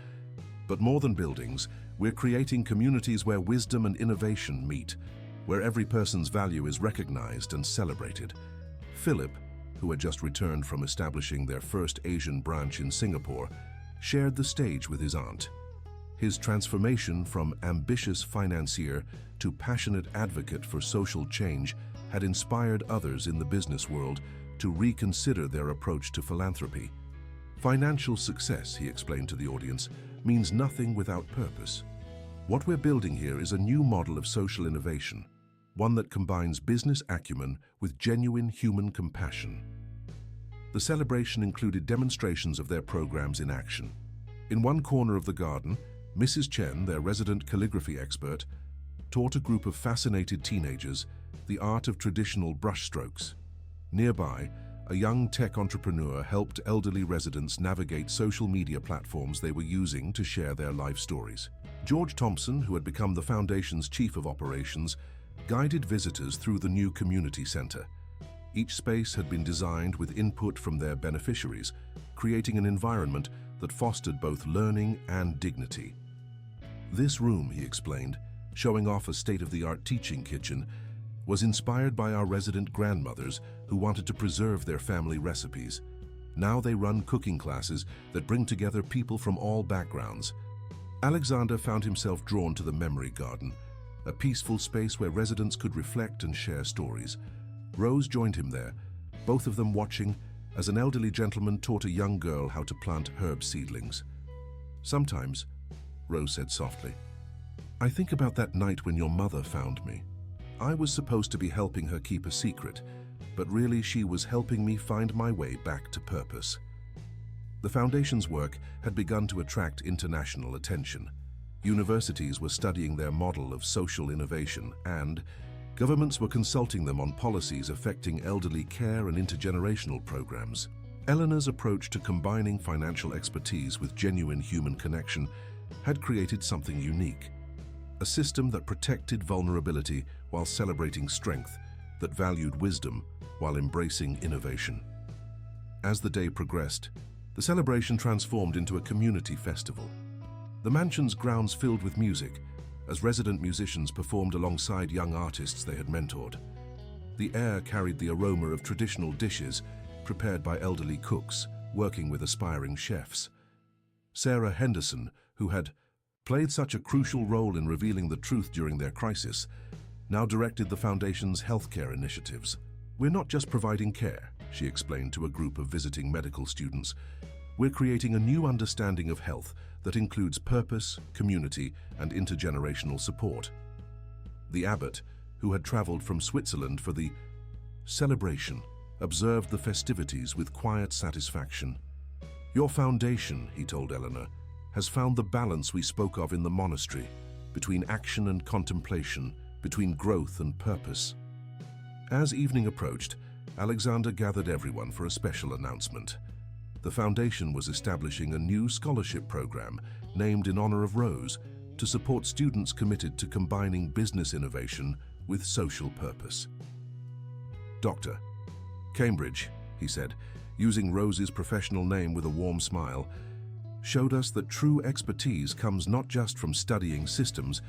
Speaker 1: But more than buildings, we're creating communities where wisdom and innovation meet, where every person's value is recognized and celebrated. Philip, who had just returned from establishing their first Asian branch in Singapore, shared the stage with his aunt. His transformation from ambitious financier to passionate advocate for social change had inspired others in the business world to reconsider their approach to philanthropy. Financial success, he explained to the audience, means nothing without purpose. What we're building here is a new model of social innovation, one that combines business acumen with genuine human compassion. The celebration included demonstrations of their programs in action. In one corner of the garden, Mrs. Chen, their resident calligraphy expert, taught a group of fascinated teenagers the art of traditional brushstrokes. Nearby, a young tech entrepreneur helped elderly residents navigate social media platforms they were using to share their life stories. George Thompson, who had become the Foundation's chief of operations, guided visitors through the new community center. Each space had been designed with input from their beneficiaries, creating an environment that fostered both learning and dignity. This room, he explained, showing off a state-of-the-art teaching kitchen, was inspired by our resident grandmothers who wanted to preserve their family recipes. Now they run cooking classes that bring together people from all backgrounds. Alexander found himself drawn to the memory garden, a peaceful space where residents could reflect and share stories. Rose joined him there, both of them watching as an elderly gentleman taught a young girl how to plant herb seedlings. "Sometimes," Rose said softly, "I think about that night when your mother found me. I was supposed to be helping her keep a secret, but really she was helping me find my way back to purpose." The Foundation's work had begun to attract international attention. Universities were studying their model of social innovation, and governments were consulting them on policies affecting elderly care and intergenerational programs. Eleanor's approach to combining financial expertise with genuine human connection had created something unique. A system that protected vulnerability while celebrating strength, that valued wisdom while embracing innovation. As the day progressed, the celebration transformed into a community festival. The mansion's grounds filled with music, as resident musicians performed alongside young artists they had mentored. The air carried the aroma of traditional dishes prepared by elderly cooks working with aspiring chefs. Sarah Henderson, who had played such a crucial role in revealing the truth during their crisis, now directed the Foundation's healthcare initiatives. "We're not just providing care," she explained to a group of visiting medical students. "We're creating a new understanding of health that includes purpose, community, and intergenerational support." The abbot, who had traveled from Switzerland for the celebration, observed the festivities with quiet satisfaction. "Your foundation," he told Eleanor, "has found the balance we spoke of in the monastery, between action and contemplation, between growth and purpose." As evening approached, Alexander gathered everyone for a special announcement. The Foundation was establishing a new scholarship program named in honor of Rose to support students committed to combining business innovation with social purpose. "Dr. Cambridge," he said, using Rose's professional name with a warm smile, "showed us that true expertise comes not just from studying systems,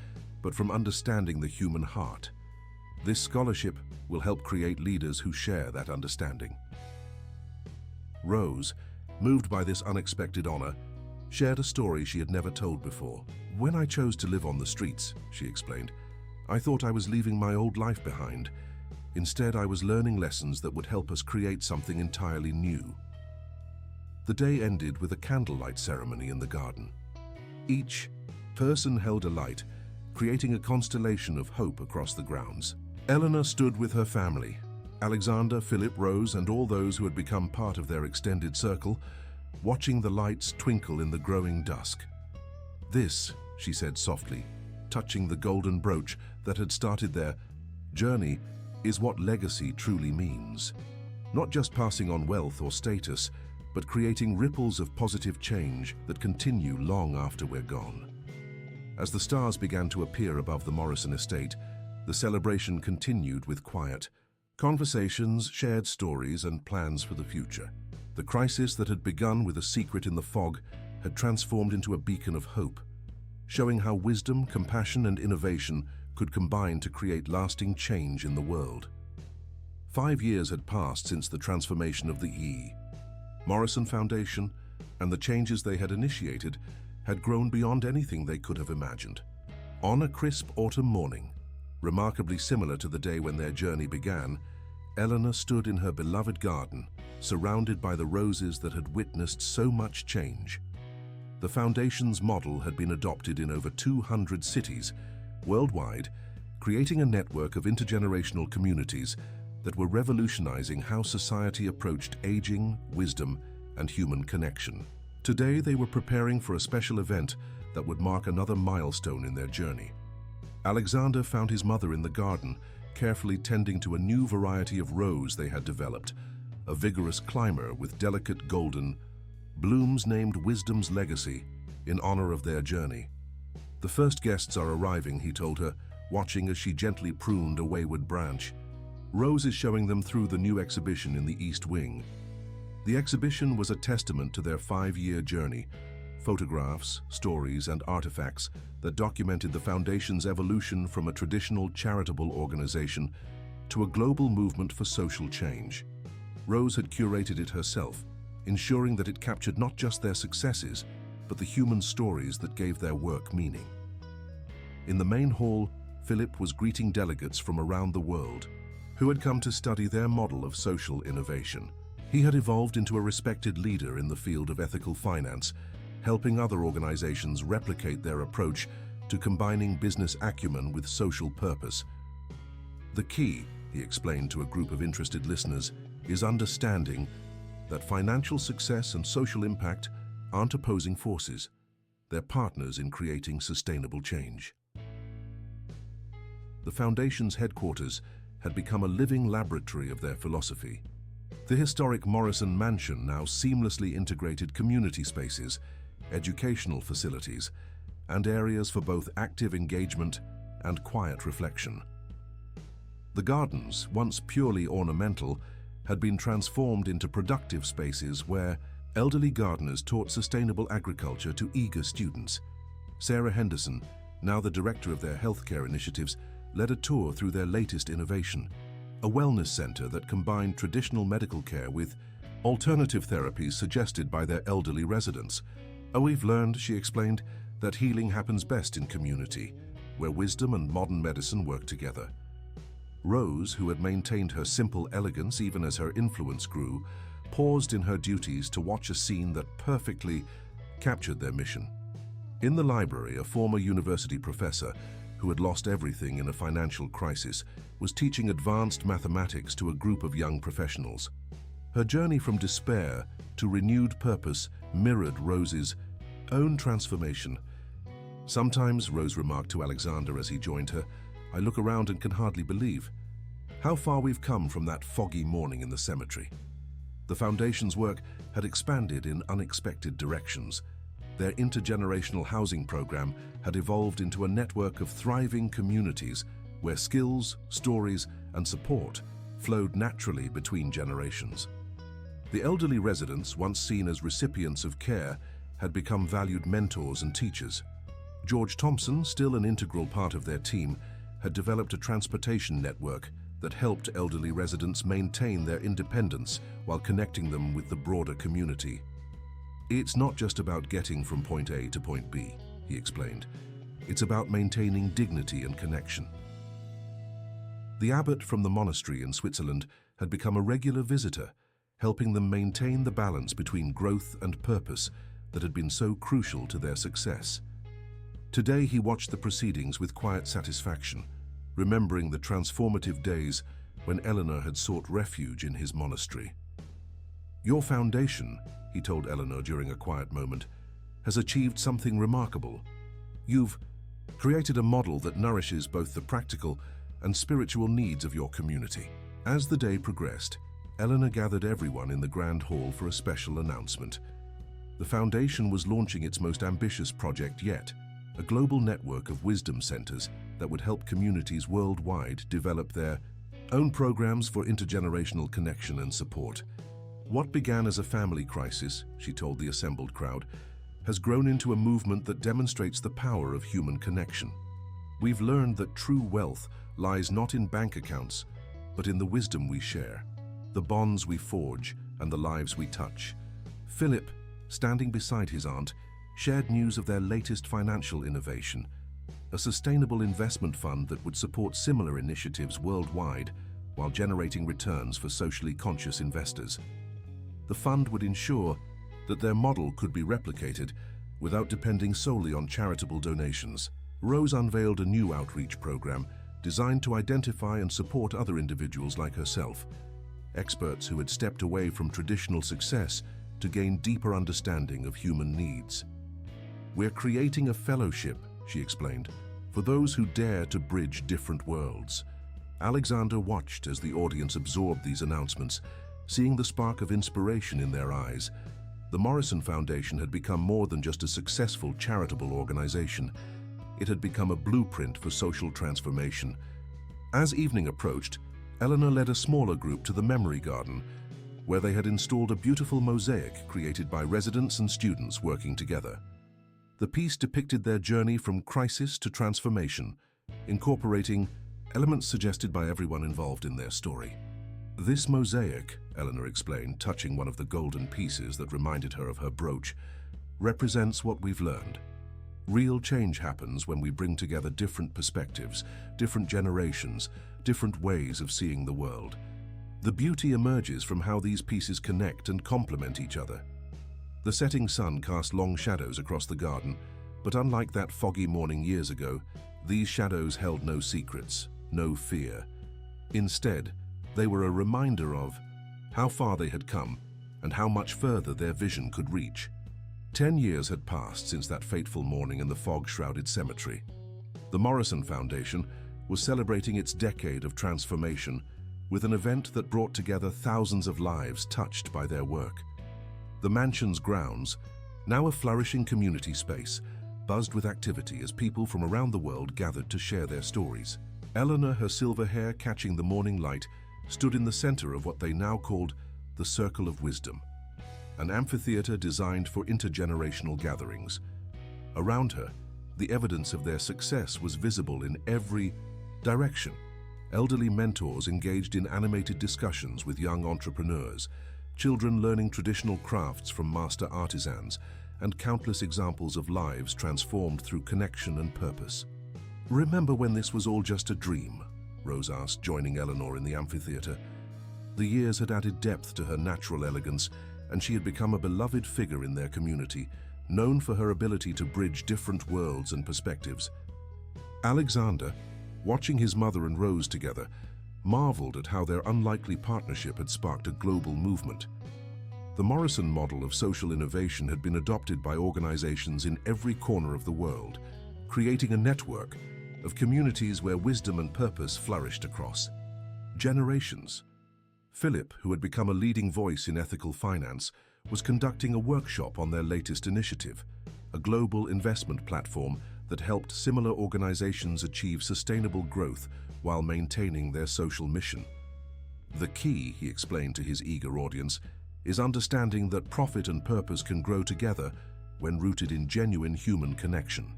Speaker 1: but from understanding the human heart. This scholarship will help create leaders who share that understanding." Rose, moved by this unexpected honor, shared a story she had never told before. "When I chose to live on the streets," she explained, "I thought I was leaving my old life behind. Instead, I was learning lessons that would help us create something entirely new." The day ended with a candlelight ceremony in the garden. Each person held a light, creating a constellation of hope across the grounds. Eleanor stood with her family, Alexander, Philip, Rose, and all those who had become part of their extended circle, watching the lights twinkle in the growing dusk. "This," she said softly, touching the golden brooch that had started their journey, "is what legacy truly means. Not just passing on wealth or status, but creating ripples of positive change that continue long after we're gone." As the stars began to appear above the Morrison estate, the celebration continued with quiet conversations, shared stories, and plans for the future. The crisis that had begun with a secret in the fog had transformed into a beacon of hope, showing how wisdom, compassion, and innovation could combine to create lasting change in the world. 5 years had passed since the transformation of the Morrison Foundation, and the changes they had initiated had grown beyond anything they could have imagined. On a crisp autumn morning, remarkably similar to the day when their journey began, Eleanor stood in her beloved garden, surrounded by the roses that had witnessed so much change. The Foundation's model had been adopted in over 200 cities worldwide, creating a network of intergenerational communities that were revolutionizing how society approached aging, wisdom, and human connection. Today, they were preparing for a special event that would mark another milestone in their journey. Alexander found his mother in the garden, carefully tending to a new variety of rose they had developed, a vigorous climber with delicate golden blooms named Wisdom's Legacy in honor of their journey. The first guests are arriving, he told her, watching as she gently pruned a wayward branch. Rose is showing them through the new exhibition in the East Wing. The exhibition was a testament to their 5-year journey, photographs, stories, and artifacts that documented the Foundation's evolution from a traditional charitable organization to a global movement for social change. Rose had curated it herself, ensuring that it captured not just their successes, but the human stories that gave their work meaning. In the main hall, Philip was greeting delegates from around the world who had come to study their model of social innovation. He had evolved into a respected leader in the field of ethical finance, helping other organizations replicate their approach to combining business acumen with social purpose. The key, he explained to a group of interested listeners, is understanding that financial success and social impact aren't opposing forces. They're partners in creating sustainable change. The Foundation's headquarters had become a living laboratory of their philosophy. The historic Morrison Mansion now seamlessly integrated community spaces, educational facilities, and areas for both active engagement and quiet reflection. The gardens, once purely ornamental, had been transformed into productive spaces where elderly gardeners taught sustainable agriculture to eager students. Sarah Henderson, now the director of their healthcare initiatives, led a tour through their latest innovation, a wellness center that combined traditional medical care with alternative therapies suggested by their elderly residents. We've learned, she explained, that healing happens best in community, where wisdom and modern medicine work together. Rose, who had maintained her simple elegance even as her influence grew, paused in her duties to watch a scene that perfectly captured their mission. In the library, a former university professor, who had lost everything in a financial crisis, was teaching advanced mathematics to a group of young professionals. Her journey from despair to renewed purpose mirrored Rose's own transformation. Sometimes, Rose remarked to Alexander as he joined her, I look around and can hardly believe how far we've come from that foggy morning in the cemetery. The Foundation's work had expanded in unexpected directions. Their intergenerational housing program had evolved into a network of thriving communities where skills, stories, and support flowed naturally between generations. The elderly residents, once seen as recipients of care, had become valued mentors and teachers. George Thompson, still an integral part of their team, had developed a transportation network that helped elderly residents maintain their independence while connecting them with the broader community. It's not just about getting from point A to point B, he explained. It's about maintaining dignity and connection. The abbot from the monastery in Switzerland had become a regular visitor, helping them maintain the balance between growth and purpose that had been so crucial to their success. Today he watched the proceedings with quiet satisfaction, remembering the transformative days when Eleanor had sought refuge in his monastery. Your foundation, he told Eleanor during a quiet moment, has achieved something remarkable. You've created a model that nourishes both the practical and spiritual needs of your community. As the day progressed, Eleanor gathered everyone in the grand hall for a special announcement. The Foundation was launching its most ambitious project yet, a global network of wisdom centers that would help communities worldwide develop their own programs for intergenerational connection and support. What began as a family crisis, she told the assembled crowd, has grown into a movement that demonstrates the power of human connection. We've learned that true wealth lies not in bank accounts, but in the wisdom we share, the bonds we forge, and the lives we touch. Philip, standing beside his aunt, shared news of their latest financial innovation, a sustainable investment fund that would support similar initiatives worldwide while generating returns for socially conscious investors. The fund would ensure that their model could be replicated without depending solely on charitable donations. Rose unveiled a new outreach program designed to identify and support other individuals like herself, experts who had stepped away from traditional success to gain deeper understanding of human needs. We're creating a fellowship, she explained, for those who dare to bridge different worlds. Alexander watched as the audience absorbed these announcements, seeing the spark of inspiration in their eyes. The Morrison Foundation had become more than just a successful charitable organization. It had become a blueprint for social transformation. As evening approached, Eleanor led a smaller group to the Memory Garden, where they had installed a beautiful mosaic created by residents and students working together. The piece depicted their journey from crisis to transformation, incorporating elements suggested by everyone involved in their story. This mosaic, Eleanor explained, touching one of the golden pieces that reminded her of her brooch, represents what we've learned. Real change happens when we bring together different perspectives, different generations, different ways of seeing the world. The beauty emerges from how these pieces connect and complement each other. The setting sun cast long shadows across the garden, but unlike that foggy morning years ago, these shadows held no secrets, no fear. Instead, they were a reminder of how far they had come and how much further their vision could reach. 10 years had passed since that fateful morning in the fog-shrouded cemetery. The Morrison Foundation was celebrating its decade of transformation with an event that brought together thousands of lives touched by their work. The mansion's grounds, now a flourishing community space, buzzed with activity as people from around the world gathered to share their stories. Eleanor, her silver hair catching the morning light, stood in the center of what they now called the Circle of Wisdom, an amphitheater designed for intergenerational gatherings. Around her, the evidence of their success was visible in every direction. Elderly mentors engaged in animated discussions with young entrepreneurs, children learning traditional crafts from master artisans, and countless examples of lives transformed through connection and purpose. "Remember when this was all just a dream?" Rose asked, joining Eleanor in the amphitheater. The years had added depth to her natural elegance, and she had become a beloved figure in their community, known for her ability to bridge different worlds and perspectives. Alexander, watching his mother and Rose together, marveled at how their unlikely partnership had sparked a global movement. The Morrison model of social innovation had been adopted by organizations in every corner of the world, creating a network of communities where wisdom and purpose flourished across generations. Philip, who had become a leading voice in ethical finance, was conducting a workshop on their latest initiative, a global investment platform that helped similar organizations achieve sustainable growth while maintaining their social mission. "The key," he explained to his eager audience, "is understanding that profit and purpose can grow together when rooted in genuine human connection."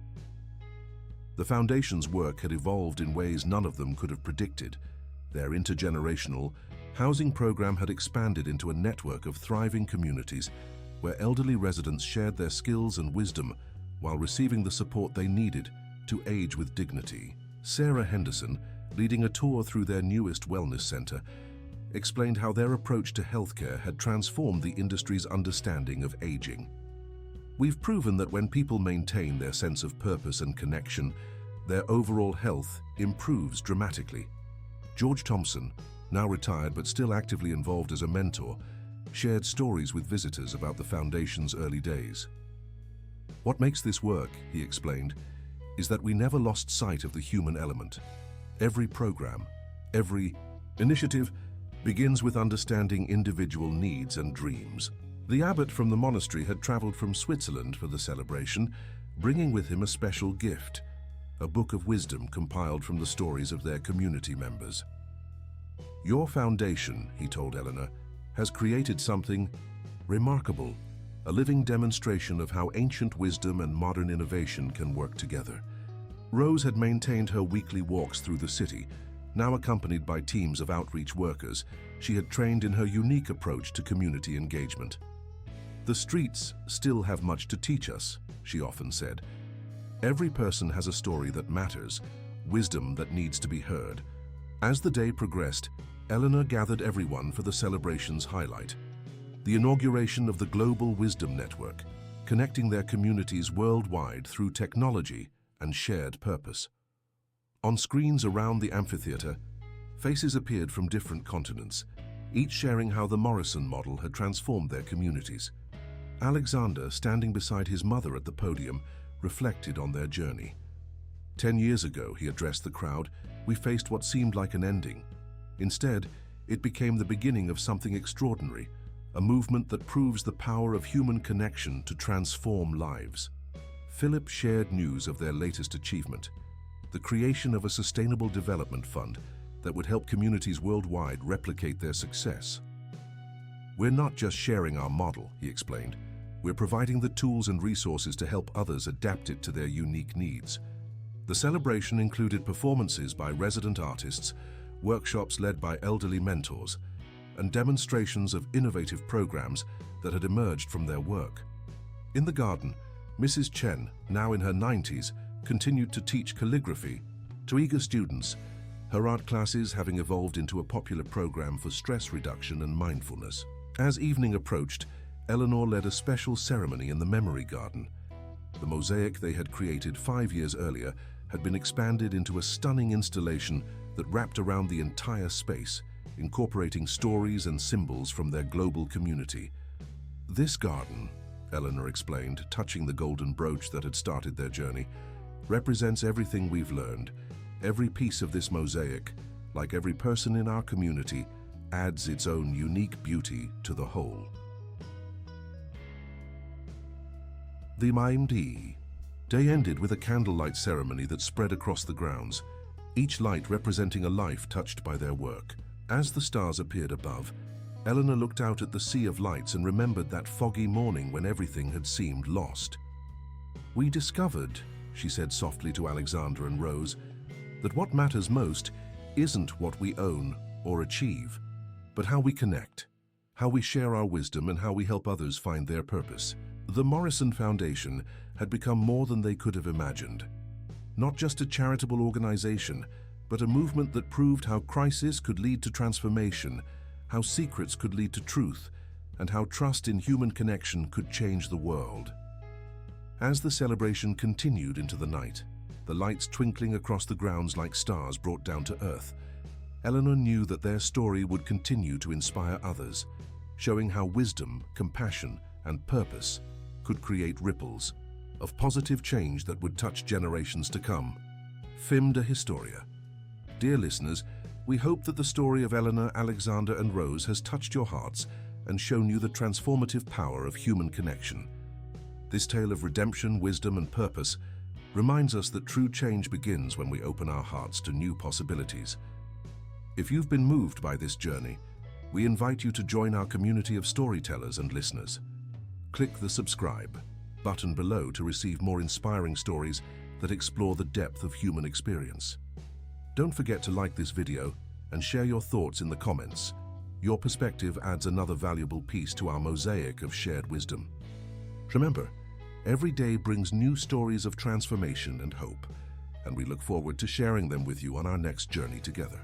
Speaker 1: The Foundation's work had evolved in ways none of them could have predicted. Their intergenerational housing program had expanded into a network of thriving communities where elderly residents shared their skills and wisdom while receiving the support they needed to age with dignity. Sarah Henderson, leading a tour through their newest wellness center, explained how their approach to healthcare had transformed the industry's understanding of aging. "We've proven that when people maintain their sense of purpose and connection, their overall health improves dramatically." George Thompson, now retired but still actively involved as a mentor, shared stories with visitors about the Foundation's early days. "What makes this work," he explained, "is that we never lost sight of the human element. Every program, every initiative begins with understanding individual needs and dreams." The abbot from the monastery had traveled from Switzerland for the celebration, bringing with him a special gift, a book of wisdom compiled from the stories of their community members. "Your foundation," he told Eleanor, "has created something remarkable, a living demonstration of how ancient wisdom and modern innovation can work together." Rose had maintained her weekly walks through the city. Now accompanied by teams of outreach workers, she had trained in her unique approach to community engagement. "The streets still have much to teach us," she often said. "Every person has a story that matters, wisdom that needs to be heard." As the day progressed, Eleanor gathered everyone for the celebration's highlight, the inauguration of the Global Wisdom Network, connecting their communities worldwide through technology and shared purpose. On screens around the amphitheater, faces appeared from different continents, each sharing how the Morrison model had transformed their communities. Alexander, standing beside his mother at the podium, reflected on their journey. 10 years ago, he addressed the crowd, we faced what seemed like an ending. Instead, it became the beginning of something extraordinary, a movement that proves the power of human connection to transform lives. Philip shared news of their latest achievement, the creation of a sustainable development fund that would help communities worldwide replicate their success. We're not just sharing our model, he explained. We're providing the tools and resources to help others adapt it to their unique needs. The celebration included performances by resident artists, workshops led by elderly mentors, and demonstrations of innovative programs that had emerged from their work. In the garden, Mrs. Chen, now in her 90s, continued to teach calligraphy to eager students, her art classes having evolved into a popular program for stress reduction and mindfulness. As evening approached, Eleanor led a special ceremony in the memory garden. The mosaic they had created 5 years earlier had been expanded into a stunning installation that wrapped around the entire space, incorporating stories and symbols from their global community. This garden, Eleanor explained, touching the golden brooch that had started their journey, represents everything we've learned. Every piece of this mosaic, like every person in our community, adds its own unique beauty to the whole. The Maimdi day ended with a candlelight ceremony that spread across the grounds, each light representing a life touched by their work. As the stars appeared above, Eleanor looked out at the sea of lights and remembered that foggy morning when everything had seemed lost. We discovered, she said softly to Alexander and Rose, that what matters most isn't what we own or achieve, but how we connect, how we share our wisdom, and how we help others find their purpose. The Morrison Foundation had become more than they could have imagined. Not just a charitable organization, but a movement that proved how crisis could lead to transformation, how secrets could lead to truth, and how trust in human connection could change the world. As the celebration continued into the night, the lights twinkling across the grounds like stars brought down to earth, Eleanor knew that their story would continue to inspire others, showing how wisdom, compassion, and purpose could create ripples of positive change that would touch generations to come. Film de Historia. Dear listeners, we hope that the story of Eleanor, Alexander, and Rose has touched your hearts and shown you the transformative power of human connection. This tale of redemption, wisdom, and purpose reminds us that true change begins when we open our hearts to new possibilities. If you've been moved by this journey, we invite you to join our community of storytellers and listeners. Click the subscribe button below to receive more inspiring stories that explore the depth of human experience. Don't forget to like this video and share your thoughts in the comments. Your perspective adds another valuable piece to our mosaic of shared wisdom. Remember, every day brings new stories of transformation and hope, and we look forward to sharing them with you on our next journey together.